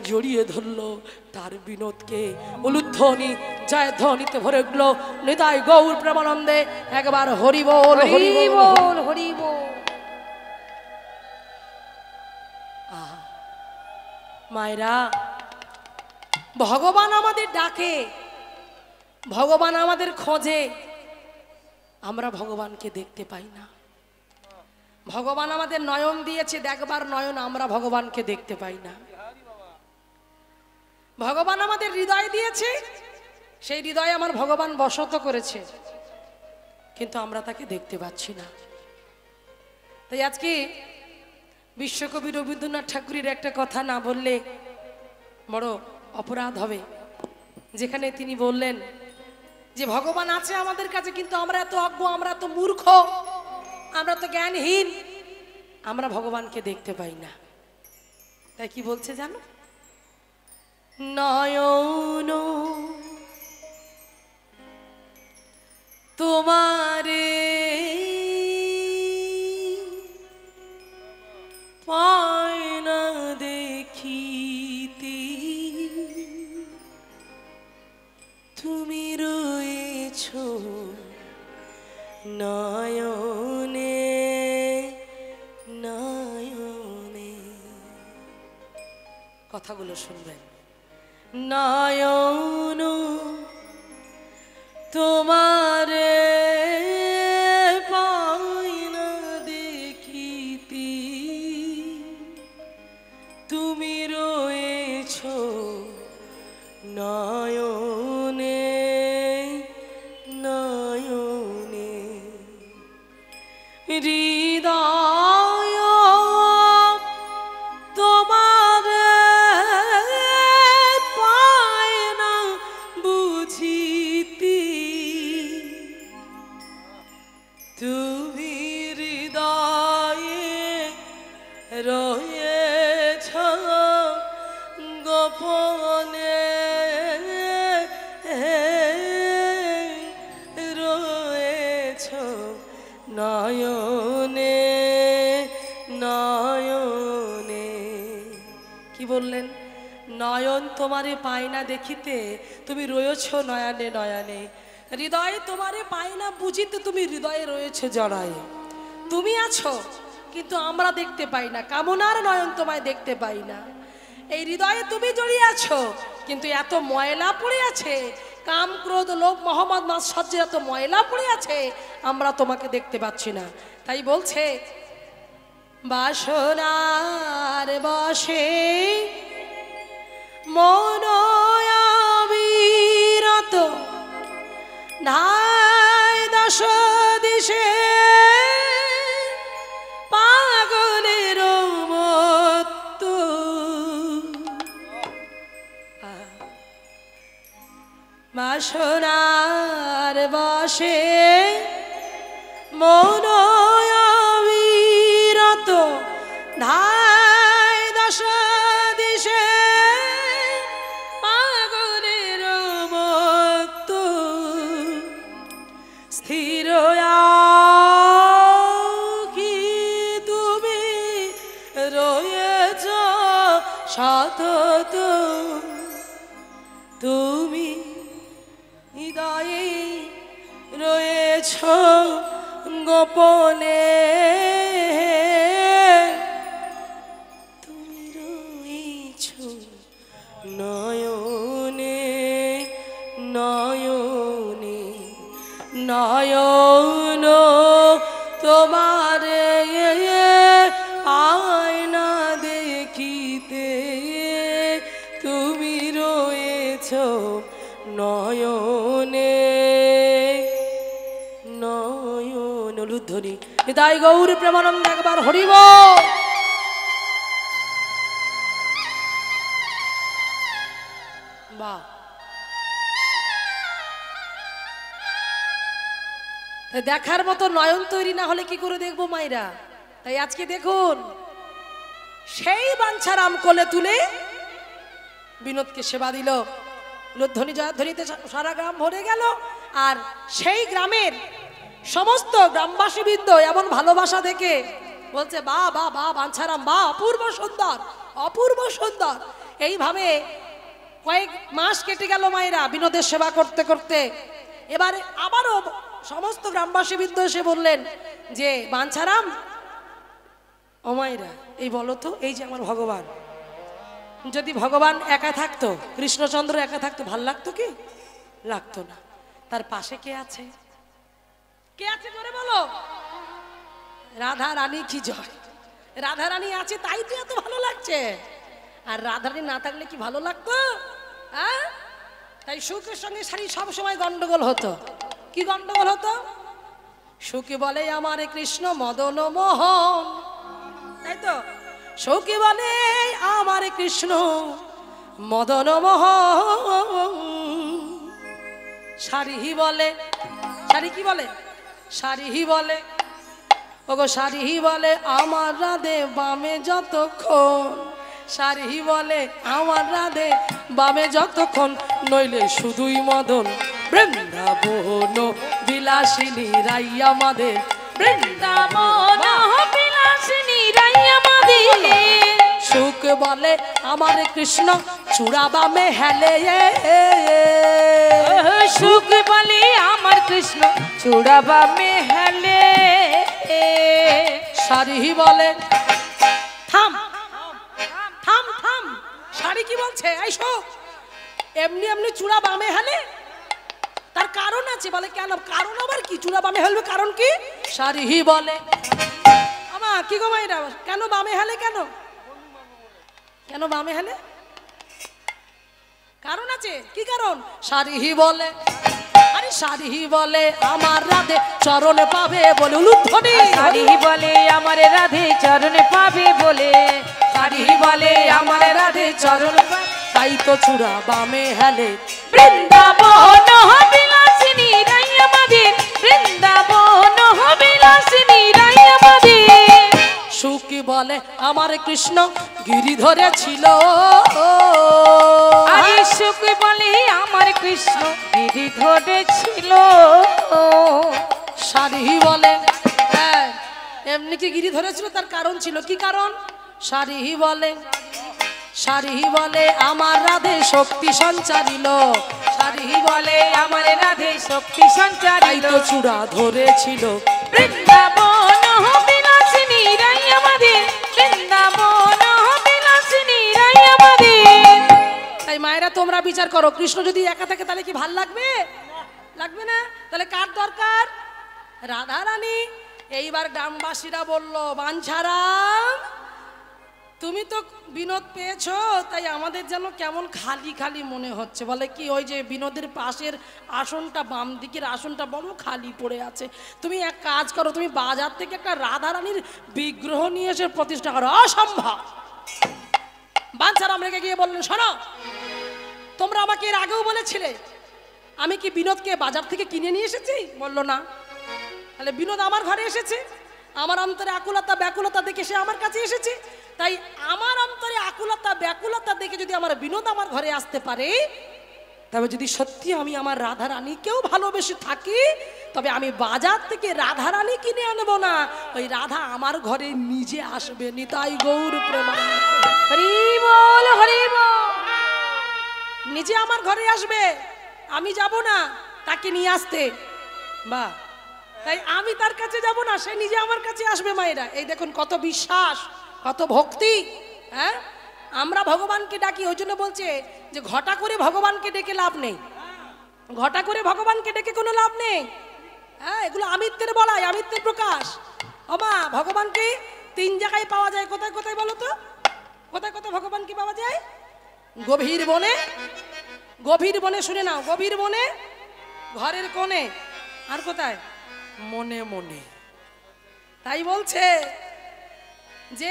জড়িয়ে ধরলো তার বিনোদকে। উলুধ্বনি জয় ধ্বনিতে ভরে উঠল নিতাই গৌর প্রেমানন্দে। একবার হরি বল, হরি বল, হরি বল। মায়েরা, ভগবান আমাদের ডাকে, ভগবান আমাদের খোঁজে, আমরা ভগবানকে দেখতে পাই না। ভগবান আমাদের নয়ন দিয়েছে, দেখবার নয়ন, আমরা ভগবানকে দেখতে পাই না। ভগবান আমাদের হৃদয় দিয়েছে, সেই হৃদয়ে আমার ভগবান বসত করেছে, কিন্তু আমরা তাকে দেখতে পাচ্ছি না। তাই আজকে বিশ্বকবি রবীন্দ্রনাথ ঠাকুরের একটা কথা না বললে বড় অপরাধ হবে, যেখানে তিনি বললেন যে ভগবান আছে আমাদের কাছে, কিন্তু আমরা এত অজ্ঞ, আমরা এত মূর্খ, আমরা তো জ্ঞানহীন, আমরা ভগবানকে দেখতে পাই না। তাই কি বলছে জানো? নয়ন তোমারে পায় না দেখিতে, তুমি রয়েছো নয়নে নয়নে। কথাগুলো শুনবেন। নয়ন তোমারে পায় না দেখিতে, তুমি রয়েছো নয়নে নয়নে। হৃদয় তোমার পায় না বুঝিতে, তুমি হৃদয়ে রয়েছ গোপনে, রয়েছ নয়নে নয়নে। কি বললেন? নয়ন তোমারে পায় না দেখিতে, তুমি রয়েছ নয়নে নয়নে। হৃদয়ে তোমারে পায় না বুঝিতে, তুমি হৃদয়ে রয়েছে জড়ায়ে। তুমি আছো কিন্তু আমরা দেখতে পাই না, কামনার নয়ন তোমায় দেখতে পাই না। এই হৃদয়ে তুমি জড়িয়ে আছো, কিন্তু এত ময়লা পড়ে আছে, কাম ক্রোধ লোভ মোহাম্মদ মাৎসর্যের এত ময়লা পড়ে আছে, আমরা তোমাকে দেখতে পাচ্ছি না। তাই বলছে, বাসনার বশে মন অবিরত ধায় দশ দিশে পাগলের মতো বাসনার বসে মন অবিরত ধায় দশ দিশে পাগলের মতো স্থির কি তুমি রয়েছ সতত তুমি হৃদয়ে রয়েছ গোপনে তুমি রয়েছ নয়নে নয়নে নয়ন তোমারে আয়না দেখিতে তুমি রয়েছ নয়নে নয়ন লুধ্বনি হৃদয় গৌর প্রেমানন্দ একবার হরিব বাহ দেখার মতো নয়ন তৈরি না হলে কি করে দেখবো মায়েরা তাই আজকে দেখুন সেই বাঞ্ছারাম কোলে তুলে বিনোদকে সেবা দিল লুধ্বনি জয়ধ্বনিতে সারা গ্রাম ভরে গেল আর সেই গ্রামের সমস্ত গ্রামবাসী বৃন্দ এমন ভালোবাসা দেখে বলছে বা বা বা বাঞ্ছারাম বা অপূর্ব সুন্দর অপূর্ব সুন্দর এইভাবে কয়েক মাস কেটে গেল মায়েরা বিনোদের সেবা করতে করতে এবারে আবারও সমস্ত গ্রামবাসী বৃন্দ এসে বললেন যে বাঞ্ছারাম ও মায়েরা এই বলো তো এই যে আমার ভগবান যদি ভগবান একা থাকতো কৃষ্ণচন্দ্র একা থাকতো ভাল লাগতো কি লাগতো না তার পাশে কে আছে জোরে বলো রাধা রানী কি জয় রাধা রানী আছে তাই তো এত ভালো লাগছে আর রাধা রানী না থাকলে কি ভালো লাগতো হ্যাঁ তাই সুখের সঙ্গে সারি সবসময় গন্ডগোল হতো কি গন্ডগোল হতো সুখী বলে আমারে কৃষ্ণ মদন মোহন তাই তো সখী বলে আমার কৃষ্ণ মদন মোহন সারিহি বলে সারি কি বলে সারিহি বলে ওগো সারিহি বলে আমার রাধে বামে যতক্ষণ সারিহি বলে আমার রাধে বামে যতক্ষণ নইলে শুধুই মদন বৃন্দাবন বিলাসিনী রাইয়া মাদে বৃন্দাবন বিলাসিনী রাইয়া মাদে সুখ বলে আমার কৃষ্ণ চূড়া বামে হেলে সুখ বলে আমার কৃষ্ণ চূড়া বামে হেলে সারিহি বলে থাম থাম থাম সারি কি বলছে এই শোক এমনি এমনি চূড়া বামে হেলে তার কারণ আছে বলে কেন কারণ আবার কি চূড়া বামে হেলবে কারণ কি সারিহি বলে আমা কি গো মাইরা কেন বামে হেলে কেন কেন বামে হেলে কারণ আছে কি কারণ সারিহি বলে আরে সারিহি বলে আমার রাধে চরণে পাবে বলে লুধ্বনি সারিহি বলে আমার রাধে চরণে পাবে বলে সারিহি বলে আমার রাধে চরণে তাই তো চূড়া বামে হেলে বৃন্দাবন বিলাসিনী রাইয়া মাদে বৃন্দাবন বিলাসিনী রাইয়া মাদে সুখী বলে আমার কৃষ্ণ গিরি ধরেছিল আরে সুখ বলে আমার কৃষ্ণ গিরি ধরেছিল সারিহি বলে হ্যাঁ এমনি কি গিরি ধরেছিল তার কারণ ছিল কি কারণ সারিহি বলে আমার রাধে শক্তি সঞ্চারিল সারিহি বলে আমার রাধে শক্তি সঞ্চারিল তো চূড়া ধরেছিল বৃন্দাবন বিলাসিনী রাইয়া মাদে বৃন্দাবন বিলাসিনী রাইয়া মাদে তাই মায়েরা তোমরা বিচার করো কৃষ্ণ যদি একা থাকে তাহলে কি ভাল লাগবে লাগবে না তাহলে কার দরকার রাধা রানী এইবার গ্রামবাসীরা বলল বাঞ্ছারাম তুমি তো বিনোদ পেয়েছো, তাই আমাদের যেন কেমন খালি খালি মনে হচ্ছে। বলে কি ওই যে বিনোদের পাশের আসনটা, বাম দিকের আসনটা বড় খালি পড়ে আছে। তুমি এক কাজ করো, তুমি বাজার থেকে একটা রাধারানীর বিগ্রহ নিয়ে এসে প্রতিষ্ঠা করো। অসম্ভব। বাঞ্ছারাম রেগে গিয়ে বললেন, শোনো, তোমরা আমাকে এর আগেও বলেছিলে আমি কি বিনোদকে বাজার থেকে কিনে নিয়ে এসেছি? বললো না। তাহলে বিনোদ আমার ঘরে এসেছে, আমার অন্তরে আকুলতা ব্যাকুলতা দেখে সে আমার কাছে এসেছে। তাই আমার অন্তরে আকুলতা ব্যাকুলতা দেখে যদি আমার বিনোদ আমার ঘরে আসতে পারে, তবে যদি সত্যি আমি আমার রাধারানীকেও ভালোবেসে থাকি, তবে আমি বাজার থেকে রাধারানী কিনে আনবো না, ওই রাধা আমার ঘরে নিজে আসবে। নিতাই গৌর প্রেমানন্দ। হরি বল, হরি বল। নিজে আমার ঘরে আসবে, আমি যাব না তাকে নিয়ে আসতে। বা তাই আমি তার কাছে যাব না, সে নিজে আমার কাছে আসবে। মায়েরা, এই দেখুন কত বিশ্বাস, কত ভক্তি। হ্যাঁ, আমরা ভগবানকে ডাকি, ওই জন্য বলছে যে ঘটা করে ভগবানকে ডেকে লাভ নেই, ঘটা করে ভগবানকে ডেকে কোনো লাভ নেই। হ্যাঁ, এগুলো আমিত্বের বলাই, আমিত্বের প্রকাশ। ওমা, ভগবানকে 3 জায়গায় পাওয়া যায়। কোথায় কোথায় বলো তো? কোথায় কোথায় ভগবানকে পাওয়া যায়? গভীর বনে, গভীর বনে, শুনে নাও, গভীর বনে, ঘরের কোণে, আর কোথায়? মনে মনে। তাই বলছে যে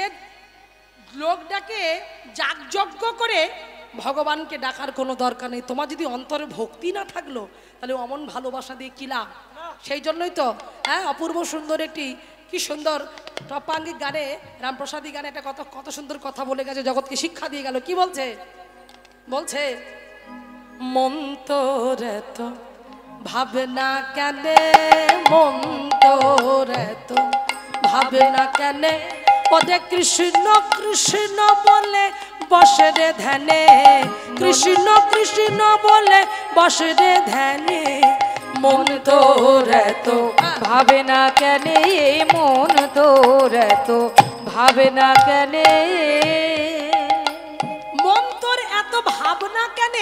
লোকটাকে যাগযজ্ঞ করে ভগবানকে ডাকার কোনো দরকার নেই। তোমার যদি অন্তরে ভক্তি না থাকলো, তাহলে অমন ভালোবাসা দিয়ে কি লাভ? সেই জন্যই তো হ্যাঁ, অপূর্ব সুন্দর একটি, কি সুন্দর টপাঙ্গিক গানে, রামপ্রসাদী গানে একটা কত সুন্দর কথা বলে গেছে, জগৎকে শিক্ষা দিয়ে গেল। কি বলছে? বলছে, মন তোর এত ভাবে না কেন, মন তোর এত ভাবে না কেন, ওদে কৃষ্ণ কৃষ্ণ বলে বসে রে ধ্যানে, কৃষ্ণ কৃষ্ণ বলে বসে রে ধ্যানে, মন তোর এত ভাবে না কেন, মন তোর এত ভাবে না কেন, মন তোর এত ভাবনা কেন,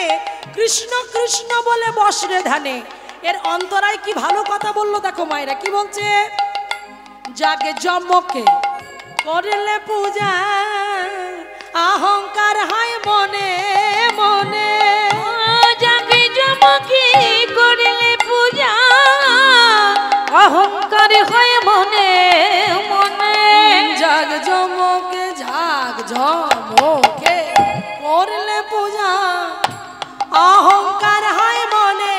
কৃষ্ণ কৃষ্ণ বলে বসরে ধ্যানে। এর অন্তরায় কি ভালো কথা বললো দেখো মায়েরা, কি বলছে? জাগে জমকে করলে পূজা, অহংকার হয় মনে মনে, জাগে জমকে করলে পূজা, অহংকার হয় মনে মনে, জাগ জমকে, জাগ জমকে করলে পূজা, অহংকার হয় মনে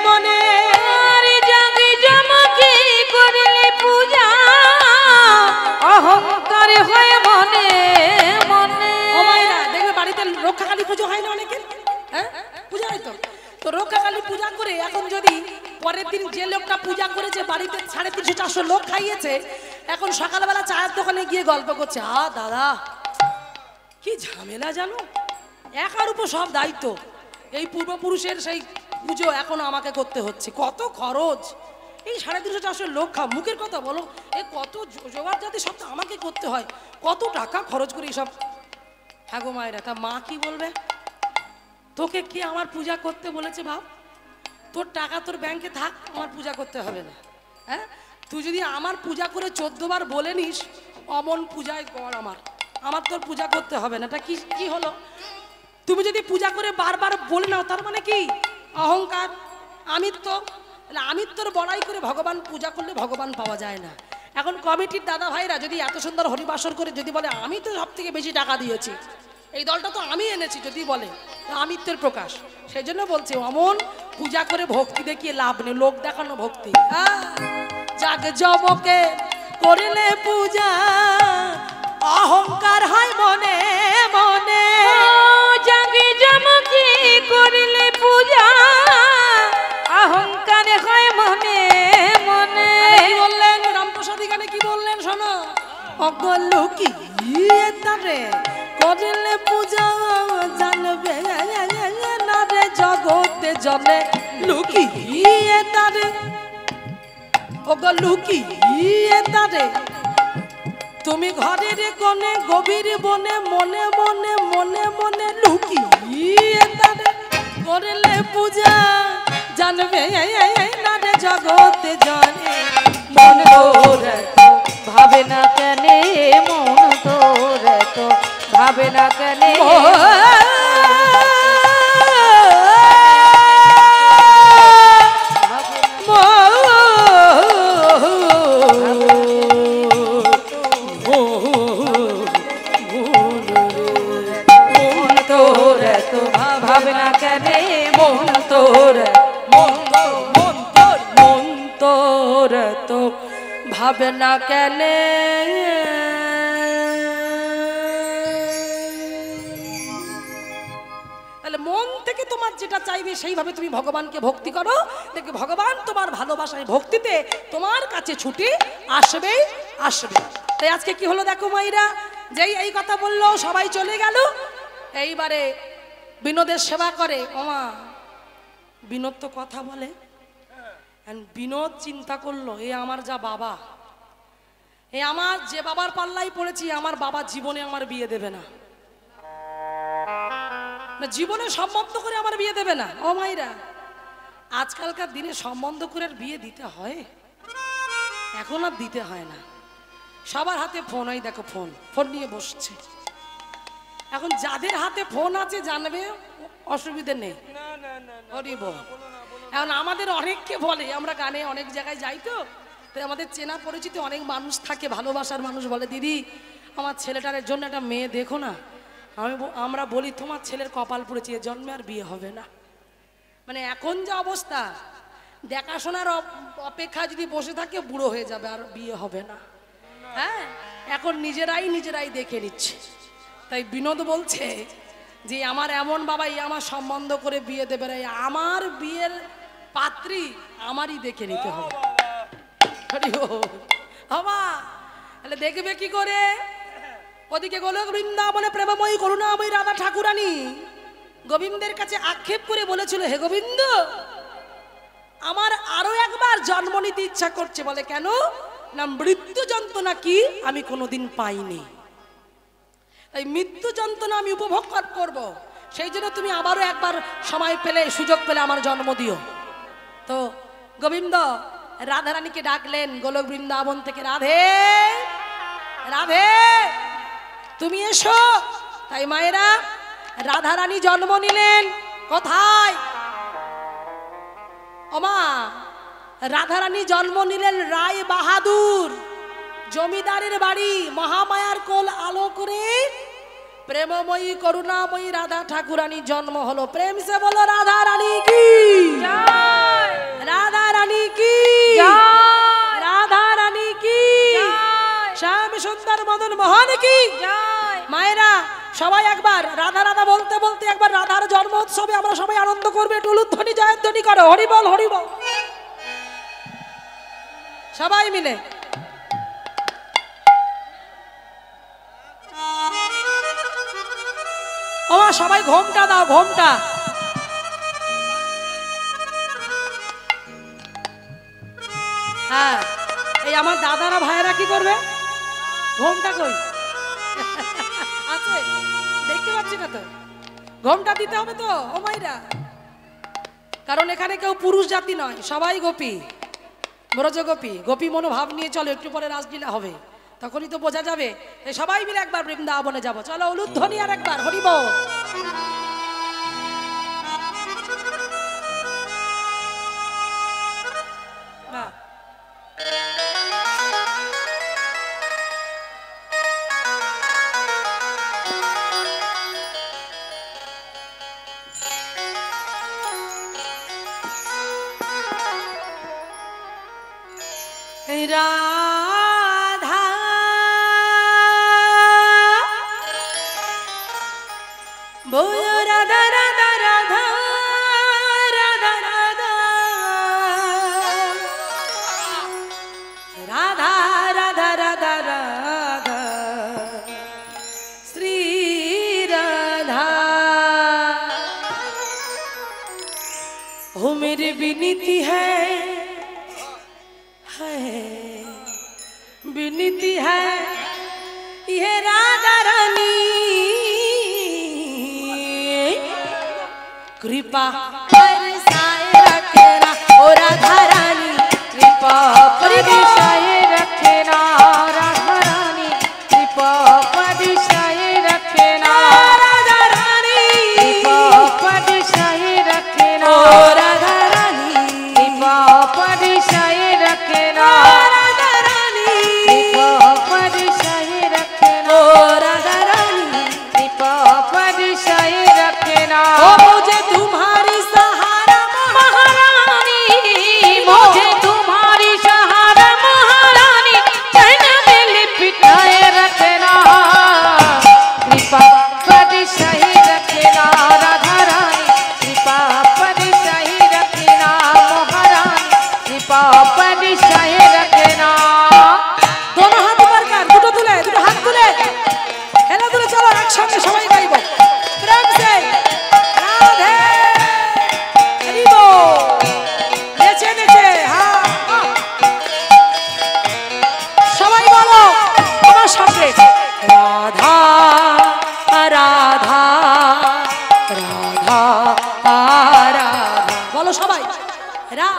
মনে, জাগে জমকে করলে পূজা, অহংকার হয় মনে মনে। ও মায়েরা, দেখবে বাড়িতে রক্ষাকালী পুজো হয় না অনেকের? হ্যাঁ, পূজা হয় তো। তো রক্ষাকালী পূজা করে এখন যদি পরের দিন যে লোকটা পূজা করেছে বাড়িতে 350-400 লোক খাইয়েছে, এখন সকালবেলা চায়ের দোকানে গিয়ে গল্প করছে, দাদা কি ঝামেলা জানো, একার উপর সব দায়িত্ব, এই পূর্বপুরুষের সেই পুজো এখন আমাকে করতে হচ্ছে, কত খরচ, এই 350-400 লোক খা, মুখের কথা বলো, এ কত জোগাড় জাতি, সব তো আমাকে করতে হয়, কত টাকা খরচ করে এইসব। হ্যাঁ গো মায়েরা, তা মা কি বলবে? তোকে কে আমার পূজা করতে বলেছে? ভাব, তোর টাকা তোর ব্যাংকে থাক, আমার পূজা করতে হবে না। হ্যাঁ, তুই যদি আমার পূজা করে 14 বার বলে নিস, অমন পূজায় কর, আমার তোর পূজা করতে হবে না। এটা কি কি হলো? তুমি যদি পূজা করে বারবার বলে নাও, তার মানে কি? অহংকার, আমিত্ব। আমিত্বর বড়াই করে ভগবান পূজা করলে ভগবান পাওয়া যায় না। এখন কমিটির দাদা ভাইরা যদি এত সুন্দর হরিবাসর করে যদি বলে আমি তো সব থেকে বেশি টাকা দিয়েছি, এই দলটা তো আমি এনেছি, যদি বলে আমিত্বের প্রকাশ। সেই জন্য বলছে অমন পূজা করে ভক্তি দেখিয়ে লাভ নেই, লোক দেখানো ভক্তি। জাগ জমকে করলে পূজা, অহংকার হয় মনে মনে, জাগে জমকে করলে পূজা, অহংকার হয় মনে মনে। কি বললেন রামপ্রসাদী গানে? কি বললেন শোনো, অগলু কি তারে করলে পূজা, জানবে না রে জগতে জলে লুকিয়ে তারে, অগলু কি তারে, তুমি ঘরের কোণে গভীর বনে, মনে মনে মনে মনে লুকিয়ে তারে করলে পূজা, জানবে না রে জগতে জলে, মন তোর এত ভাবে না কেন, মন তোর এত ভাবে না কেন ভাবে না কেন মন তোর তো ভাবে না কেন তাহলে মন থেকে তোমার যেটা চাইবে সেইভাবে তুমি ভগবানকে ভক্তি করো, দেখবে ভগবান তোমার ভালোবাসায় ভক্তিতে তোমার কাছে ছুটে আসবে আসবে। তাই আজকে কি হলো দেখো মাইরা, যেই এই কথা বললো সবাই চলে গেল। এইবারে বিনোদের সেবা করে, ওমা বিনোদ তো কথা বলে। বিনোদ চিন্তা করলো, এ আমার যা বাবা, এ আমার যে বাবার পাল্লাই পড়েছি, আমার বাবা জীবনে আমার বিয়ে দেবে না, জীবনে সম্বন্ধ করে আমার বিয়ে দেবে না। ও মাইরা, আজকালকার দিনে সম্বন্ধ করে বিয়ে দিতে হয়? এখন আর দিতে হয় না, সবার হাতে ফোন। এই দেখো ফোন, ফোন নিয়ে বসছে। এখন যাদের হাতে ফোন আছে জানবে অসুবিধে নেই। এখন আমাদের অনেককে বলে, আমরা গানে অনেক জায়গায় যাই তো, তাই আমাদের চেনা পরিচিত অনেক মানুষ থাকে, ভালোবাসার মানুষ বলে, দিদি আমার ছেলেটার জন্য একটা মেয়ে দেখো না। আমরা বলি তোমার ছেলের কপাল পড়েছে, এ জন্মে আর বিয়ে হবে না। মানে এখন যে অবস্থা, দেখাশোনার অপেক্ষা যদি বসে থাকে বুড়ো হয়ে যাবে, আর বিয়ে হবে না। হ্যাঁ, এখন নিজেরাই দেখে নিচ্ছে। তাই বিনোদ বলছে যে আমার এমন বাবাই আমার সম্বন্ধ করে বিয়ে দেবে না, আমার বিয়ের পাত্রী আমারই দেখে নিতে হবে। তাহলে দেখবে কি করে? ওদিকে গোলক বৃন্দাবনে প্রেমময়ী করুণাময়ী রাধা ঠাকুরানী গোবিন্দের কাছে আক্ষেপ করে বলেছিল, হে গোবিন্দ, আমার আরো একবার জন্ম নিতে ইচ্ছা করছে। বলে কেন? না মৃত্যু যন্ত্রণা কি আমি কোনোদিন পাইনি, তাই মৃত্যু যন্ত্রণা আমি উপভোগ করব, সেই জন্য তুমি আবারও একবার সময় পেলে, সুযোগ পেলে আমার জন্ম দিও। তো গোবিন্দ রাধারানীকে ডাকলেন গোলক বৃন্দাবন থেকে, রাধে রাধে তুমি এসো। তাই মায়েরা রাধারানী জন্ম নিলেন কোথায়? ওমা রাধারানী জন্ম নিলেন রায় বাহাদুর জমিদারের বাড়ি। মহামায়ার কোল আলো করে প্রেমময়ী করুণাময়ী রাধা ঠাকুরানী জন্ম হলো। প্রেম সে বলো রাধা রানী কি জয়, রাধা রানী কি জয়, রাধা রানী কি জয়, শ্যাম সুন্দর মদন মোহন কি জয়। মায়েরা সবাই একবার রাধা রাধা বলতে বলতে একবার রাধার জন্ম উৎসবে আমরা সবাই আনন্দ করবে। একটু উলুধ্বনি জয়ধ্বনি করো, হরি বল হরি বল, সবাই মিলে। ও সবাই ঘোমটা দাও, ঘোমটা। হ্যাঁ, এই আমার দাদারা ভাইয়েরা কি করবে? ঘোমটা কই আছে দেখতে পাচ্ছি না তো, ঘোমটা দিতে হবে তো ও মাইরা, কারণ এখানে কেউ পুরুষ জাতি নয়, সবাই গোপী, ব্রজ গোপী। গোপী মনোভাব নিয়ে চলো, একটু পরে রাসলীলা হবে, তখনই তো বোঝা যাবে। সবাই মিলে একবার বৃন্দাবনে যাবো, চলো উলুধ্বনি আর একবার হরি বল। রাধা বলো রাধা রাধা রাধা রাধা রাধা রাধা রাধা রাধা রাধা শ্রী রাধা। हो मेरी विनती है विनती है ये राधा रानी, कृपा बरसाए रखना ओ राधा रानी, कृपा बरसाए रखना राधा रानी, कृपा बरसाए रखना। বলো সবাই রা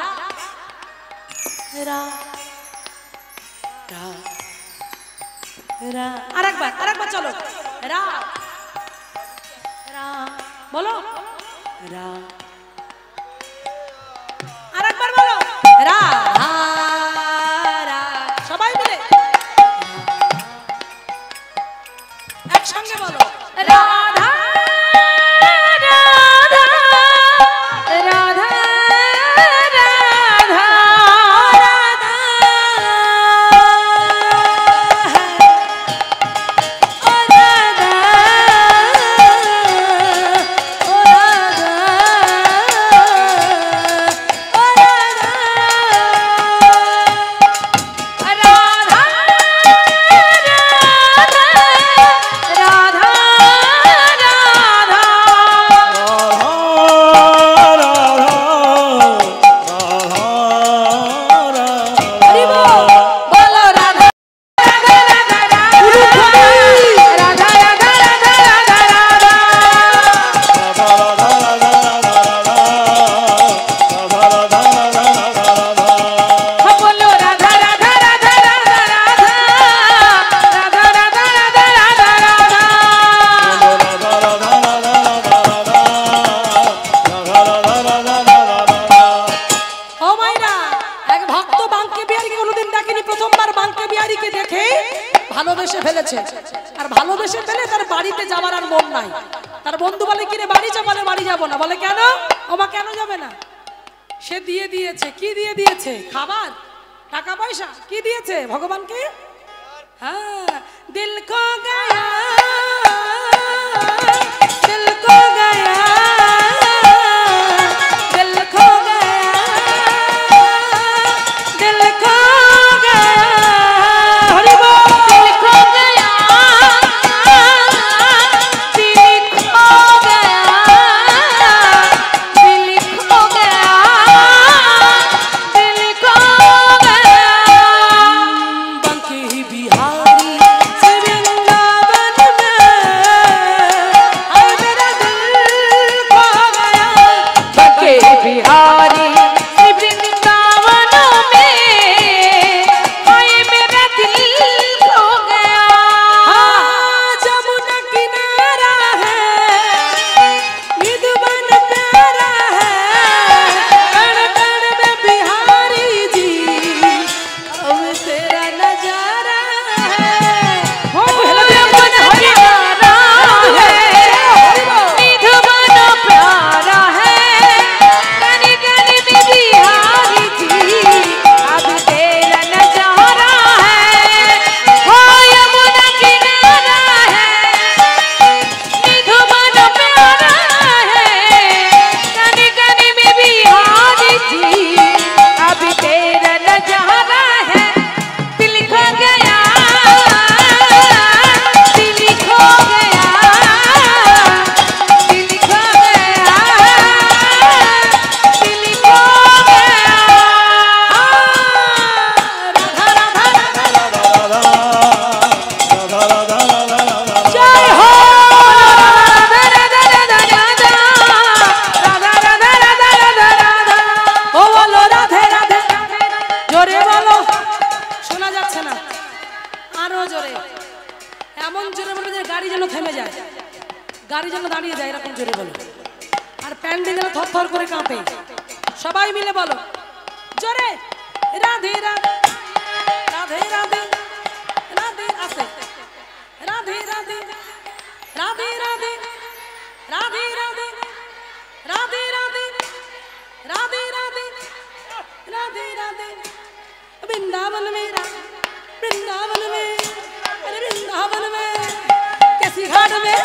রা রা রা আরেকবার চলো রা রা বলো রা আরেকবার বলো রা রা সবাই মিলে একসঙ্গে বলো রাধা রাধা রাধা রাধা ভালোবেসে ফেলেছে আর ভালোবেসে ফেলে তার বাড়িতে যাওয়ার আর মন নাই তার বন্ধু বলে কিরে বাড়ি যা বলে বাড়ি যাব না বলে কেন ওমা কেন যাবে না সে দিয়ে দিয়েছে কি দিয়ে দিয়েছে খাবার টাকা পয়সা কি দিয়েছে ভগবানকে হ্যাঁ দিল খো গয়া দিল খো গয়া দিল খো গয়া দিল খো গয়া হরি বল दिल खो गया दिल खो गया दिल खो गया दिल खो गया बंकी बिहारी से वृंदावन में हाय मेरा दिल खो गया बके बिहारी श्री वृंदावनों में हाय मेरा दिल खो गया हाँ जमुना किनारा है विधवन प्यारा है कण कण में बिहारी जी अब तेरा नजारा है हो यमुन हरियारा है निधवन प्यारा है कनी कनी में बिहारी जी अब तेरा नजारा है हो यमुना किनारा है निधवन प्यारा है कनी कनी में बिहारी जी अब तेरा नजारा है दिल खो गया दिल खो गया दिल खो गया दिल खो गया जय हो राधा राधा राधा राधा राधा राधा राधा राधा राधा ও বলো রাধে রাধে জোরে বলো শোনা যাচ্ছে না আরো জোরে এমন জোরে বলো যে গাড়ি যেন থেমে যায় গাড়ি যেন দাঁড়িয়ে যায় এরকম জোরে বলো আর প্যান্ডেল যেন থরথর করে কাঁপে সবাই মিলে বলো জোরে রাধে রাধে রাধে রাধে রাধে আসে রাধে রাধে রাধে রাধে রাধে রাধে राधे राधे राधे राधे राधे राधे वृंदावन में वृंदावन में अरे वृंदावन में कैसी घाट में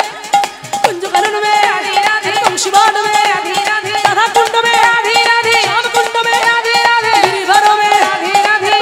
कुंज करण में राधे राधे वंशीवान में राधे राधे राधा कुंड में राधे राधे श्याम कुंड में राधे राधे गिरिधरों में राधे राधे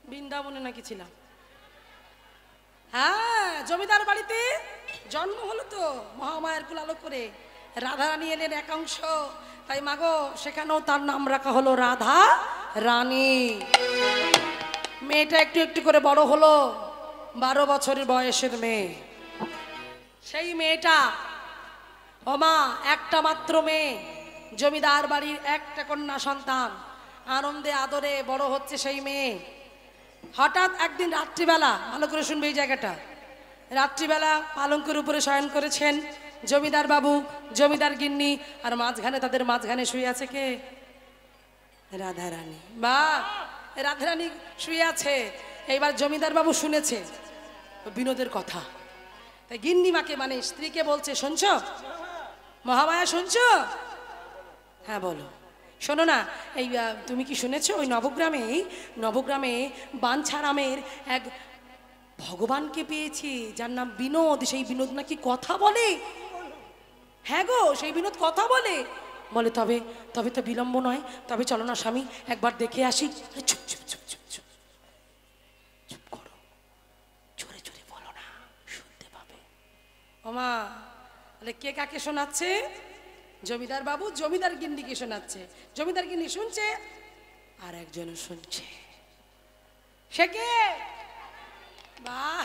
বৃন্দাবনে নাকি ছিলাম। হ্যাঁ, জমিদার বাড়িতে জন্ম হলো তো মহামায়ার কুলালো করে। রাধারানী এলেন একাংশ, তাই মাগো সেখানেও তার নাম রাখা হলো রাধা রানী। মেয়েটা একটু একটু করে বড় হলো, 12 বছরের বয়সের মেয়ে। সেই মেয়েটা ওমা একটা মাত্র মেয়ে, জমিদার বাড়ির একটা কন্যা সন্তান, আনন্দে আদরে বড় হচ্ছে সেই মেয়ে। হঠাৎ একদিন রাত্রিবেলা, ভালো করে শুনবে এই জায়গাটা, রাত্রিবেলা পালঙ্কের উপরে শয়ন করেছেন জমিদার বাবু, জমিদার গিন্নি, আর তাদের মাঝখানে শুয়ে আছে কে? রাধারানী। বা রাধারানী শুয়ে আছে। এইবার জমিদার বাবু শুনেছে বিনোদের কথা, তাই গিন্নিমাকে মানে স্ত্রীকে বলছে, শুনছ মহামায়া, শুনছ? হ্যাঁ বলো। শোনো না, এই তুমি কি শুনেছো ওই নবগ্রামে বাঞ্ছারামের এক ভগবানকে পেয়েছি যার নাম বিনোদ, সেই বিনোদ নাকি কথা বলে। হ্যাঁ গো, সেই বিনোদ কথা বলে। বলে তবে তবে তো বিলম্ব নয়, তবে চলো না স্বামী একবার দেখে আসি। চুপ চুপ চুপ চুপ চুপ চুপ করো, জোরে জোরে বলো না, শুনতে পাবে। ওমা, তাহলে কে কাকে শোনাচ্ছে? জমিদার বাবু জমিদার গিন্নিকে শোনাচ্ছে। জমিদার গিন্নি শুনছে, আর একজনও শুনছে। সে কে? বাহ,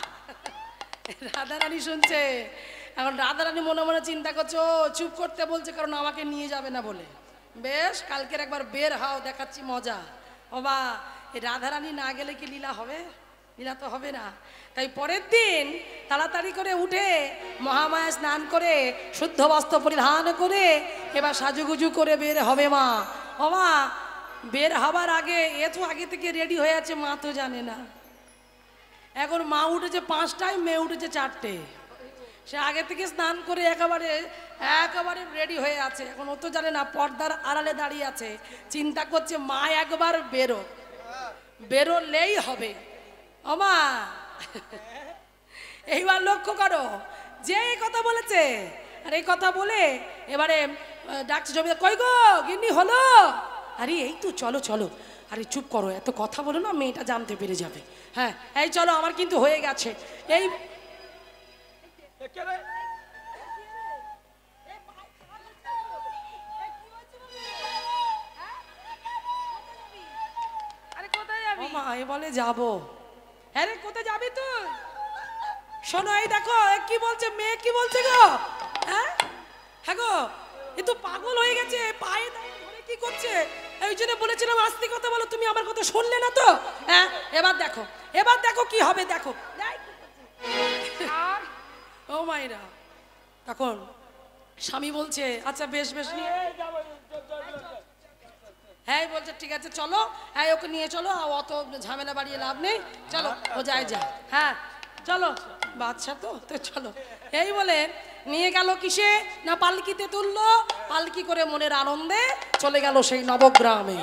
রাধারানী শুনছে। এখন রাধারানী মনে মনে চিন্তা করছে, ও চুপ করতে বলছে কারণ আমাকে নিয়ে যাবে না বলে। বেশ, কালকের একবার বের হও, দেখাচ্ছি মজা। ও বা, এই রাধারানী না গেলে কি লীলা হবে? লীলা তো হবে না। তাই পরের দিন তাড়াতাড়ি করে উঠে মহামায়া স্নান করে শুদ্ধ বস্ত্র পরিধান করে এবার সাজুগুজু করে বের হবে মা। ও মা, বের হবার আগে এ তো আগে থেকে রেডি হয়ে আছে, মা তো জানে না। এখন মা উঠেছে 5টায়, মেয়ে উঠেছে 4টে। সে আগে থেকে স্নান করে একেবারে রেডি হয়ে আছে। এখন ও তো জানে না, পর্দার আড়ালে দাঁড়িয়ে আছে, চিন্তা করছে মা একবার বেরোলেই হবে। ওমা, এইবার লক্ষ্য করো, যে এই কথা বলেছে, আর এই কথা বলে এবারে ডাকছে জমিদার, কই গো গিন্নি হলো? আরে এই তো, চলো চলো। আরে চুপ করো, এত কথা বলো না, মেয়েটা জানতে পেরে যাবে। হ্যাঁ এই চলো, আমার কিন্তু হয়ে গেছে। এই বলে যাবো। হ্যাঁ রে, কোথায় যাবি তুই? শোনো, এই দেখো কি বলছে মেয়ে, কি বলছে গো? হ্যাঁ হ্যাঁ গো, এ তো পাগল হয়ে গেছে, পায়ে ধরে কি করছে? এই জন্য বলেছিলাম আস্তে কথা বলো, তুমি আমার কথা শুনলে না তো। হ্যাঁ, এবার দেখো কি হবে, দেখো। ও মায়েরা, তখন স্বামী বলছে আচ্ছা বেশ বেশ নিয়ে, হ্যাঁ বলছে ঠিক আছে চলো, হ্যাঁ ওকে নিয়ে চলো, অত ঝামেলা বাড়িয়ে লাভ নেই, চলো ও যায়। হ্যাঁ চলো, বাচ্চা তো চলো। এই বলে নিয়ে গেল কিসে না, পালকিতে তুললো। পালকি করে মনের আনন্দে চলে গেল সেই নবগ্রামে।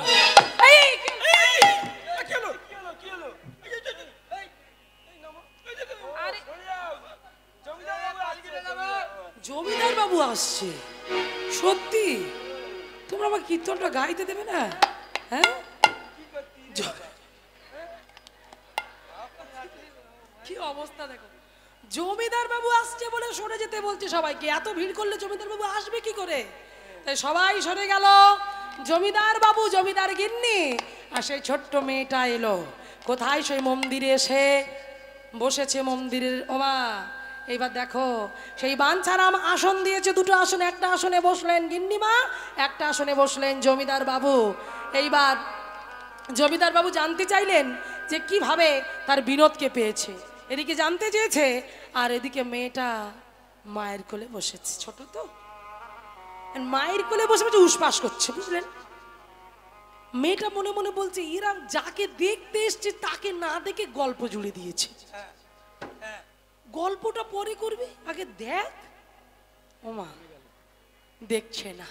জমিদার বাবু আসছে, সত্যি? তোমরা আমার কীর্তনটা গাইতে দেবে না? হ্যাঁ, কি অবস্থা দেখো। জমিদার বাবু আসছে বলে সরে যেতে বলছে সবাইকে। এত ভিড় করলে জমিদার বাবু আসবে কি করে? তাই সবাই সরে গেল। জমিদার বাবু, জমিদার গিন্নি আর সেই ছোট্ট মেয়েটা এলো। কোথায়? সেই মন্দিরে এসে বসেছে, মন্দিরের। ওমা, এইবার দেখো সেই বাঞ্ছারাম আসন দিয়েছে, 2টো আসন। একটা আসনে বসলেন গিন্নিমা, একটা আসনে বসলেন জমিদার বাবু। এইবার জমিদার বাবু জানতে চাইলেন যে কিভাবে তার বিনোদকে পেয়েছে। এদিকে জানতে চেয়েছে, আর এদিকে মেয়েটা মায়ের কোলে বসেছে। ছোট তো, মায়ের কোলে বসে বসে উসপাস করছে, বুঝলেন? মেয়েটা মনে মনে বলছে এরা যাকে দেখতে এসছে তাকে না দেখে গল্প জুড়ে দিয়েছে। গল্পটা পরে করবে, আগে দেখ। ওমা, দেখছে না।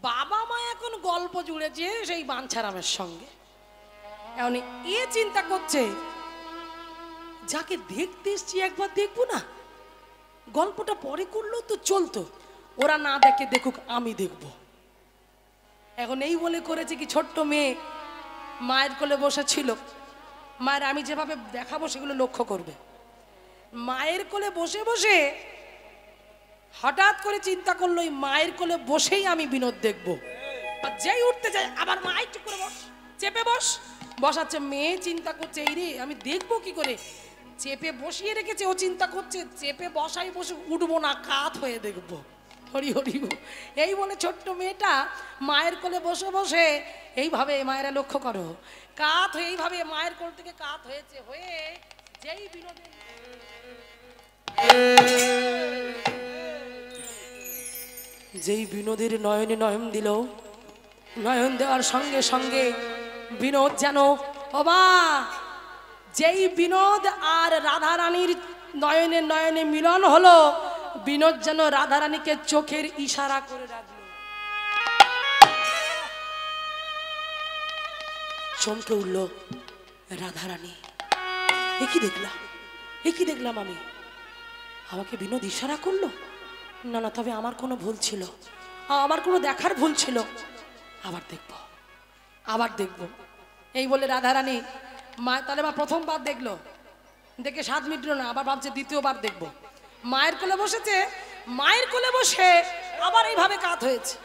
বাবা মা এখন গল্প জুড়েছে সেই বাঞ্ছারামের সঙ্গে। এখন এ চিন্তা করছে যাকে দেখতে এসছি একবার দেখবো না, গল্পটা পরে করলেও তো চলতো, ওরা না দেখে দেখুক, আমি দেখব। এখন এই বলে করেছে কি, ছোট্ট মেয়ে মায়ের কোলে বসেছিল, মায়ের আমি যেভাবে দেখাবো সেগুলো লক্ষ্য করবে। মায়ের কোলে বসে বসে হঠাৎ করে চিন্তা করলো এই মায়ের কোলে বসেই আমি বিনোদ দেখব। আর যেই উঠতে যায় আবার মা একটু করে বস, চেপে বস, বসাচ্ছে। মেয়ে চিন্তা করছে এই রে আমি দেখবো কি করে, চেপে বসিয়ে রেখেছে। ও চিন্তা করছে চেপে বসাই বসে উঠবো না, কাত হয়ে দেখবো। হরি হরি গো। এই বলে ছোট্ট মেয়েটা মায়ের কোলে বসে বসে এইভাবে, মায়েরা লক্ষ্য করো, কাত হয়ে এইভাবে মায়ের কোল থেকে কাত হয়েছে, হয়ে যেই বিনোদের নয়নে নয়ন দিল, নয়ন দেওয়ার সঙ্গে সঙ্গে বিনোদ যেন বাবা, যেই বিনোদ আর রাধা রানীর নয়নে নয়নে মিলন হলো, বিনোদ যেন রাধা রানীকে চোখের ইশারা করে রাখলো। চমকে উঠল রাধা রানী, এ কি দেখলাম, এ কি দেখলাম আমি, আমাকে বিনোদ ইশারা করলো? না না, তবে আমার কোনো ভুল ছিল, আমার কোনো দেখার ভুল ছিল, আবার দেখবো, আবার দেখবো। এই বলে রাধা রানী মা, তাহলে মা প্রথমবার দেখলো, দেখে স্বাদ মিটলো না, আবার ভাবছে দ্বিতীয়বার দেখবো। মায়ের কোলে বসেছে, মায়ের কোলে বসে আবার এইভাবে কাত হয়েছে।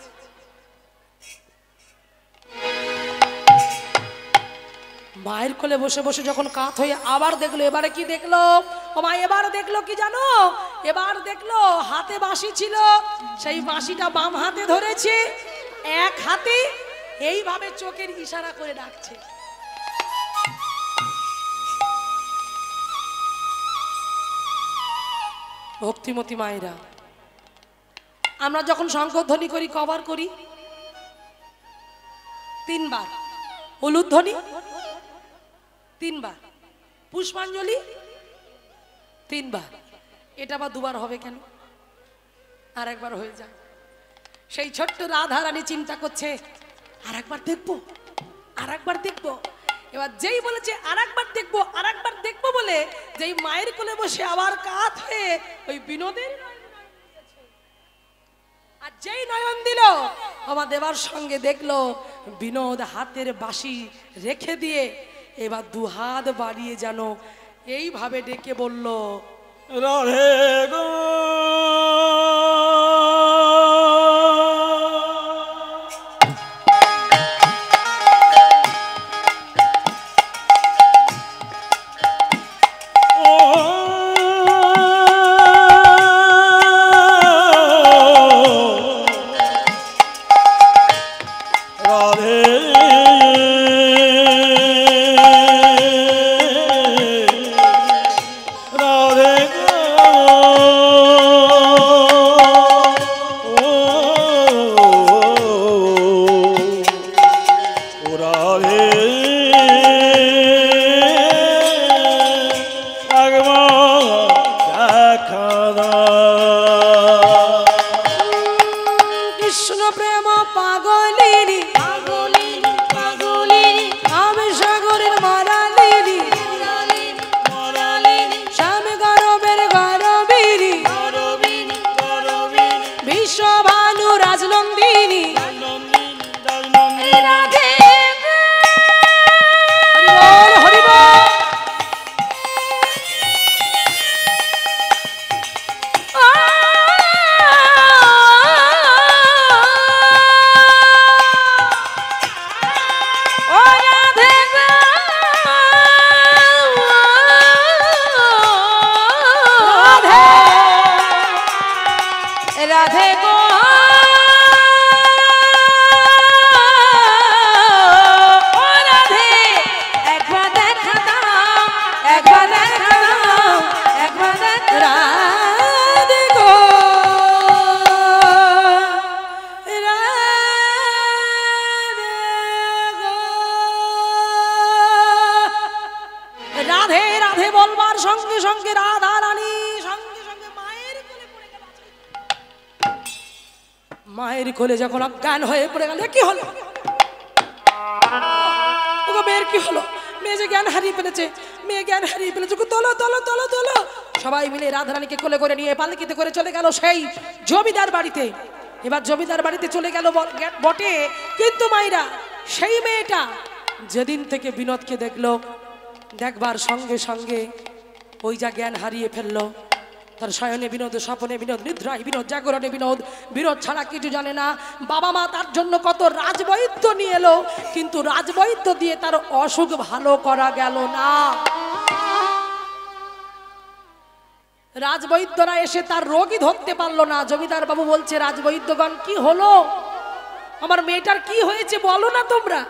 মায়ের কোলে বসে বসে যখন কাত হয়ে আবার দেখলো, এবারে কি দেখলো ও মা, এবার দেখলো কি জানো, এবার দেখলো হাতে বাঁশি ছিল, সেই বাঁশিটা বাম হাতে ধরেছে, এক হাতে এইভাবে চোখের ইশারা করে ডাকছে। ভক্তিমতী মায়েরা, আমরা যখন শঙ্খধ্বনি করি কবার করি? তিনবার। উলুধ্বনি তিনবার, পুষ্পাঞ্জলি তিনবার। এটা বা দুবার হবে কেন? আর একবার হয়ে যায়। সেই ছোট্ট রাধা রানী চিন্তা করছে আর একবার দেখবো, আর একবার দেখবো। এবার যেই বলেছে আর একবার দেখবো, আর একবার দেখবো বলে যেই মায়ের কোলে বসে আবার কাত হয়ে ওই বিনোদের আর যেই নয়ন দিল, আমার দেবার সঙ্গে দেখলো বিনোদ হাতের বাঁশি রেখে দিয়ে এবার দুহাত বাড়িয়ে যেন এইভাবে ডেকে বলল, রাধে গো মায়ের কোলে যখন অজ্ঞান হয়ে পড়ে গেল, কি হলো মেয়ের, কি হলো? মেয়ে যে জ্ঞান হারিয়ে ফেলেছে, মেয়ে জ্ঞান হারিয়ে ফেলেছে, তোলো তোলো তোলো তোলো। সবাই মিলে রাধারানীকে কোলে করে নিয়ে পালকিতে করে চলে গেল সেই জমিদার বাড়িতে। এবার জমিদার বাড়িতে চলে গেল বটে, কিন্তু মায়েরা সেই মেয়েটা যেদিন থেকে বিনোদকে দেখলো, দেখবার সঙ্গে সঙ্গে ওই যা জ্ঞান হারিয়ে ফেললো। তার শয়নে বিনোদ, স্বপনে বিনোদ, নিদ্রায় বিনোদ, জাগরণে বিনোদ, বিনোদ ছাড়া কিছু জানে না। বাবা মা তার জন্য কত রাজবৈদ্য নিয়ে এলো, কিন্তু রাজবৈদ্য দিয়ে তার অসুখ ভালো করা গেল না। রাজবৈদ্যরা এসে তার রোগই ধরতে পারলো না। জমিদার বাবু বলছে, রাজবৈদ্যগণ কি হলো, আমার মেয়েটার কি হয়েছে বলো না তোমরা।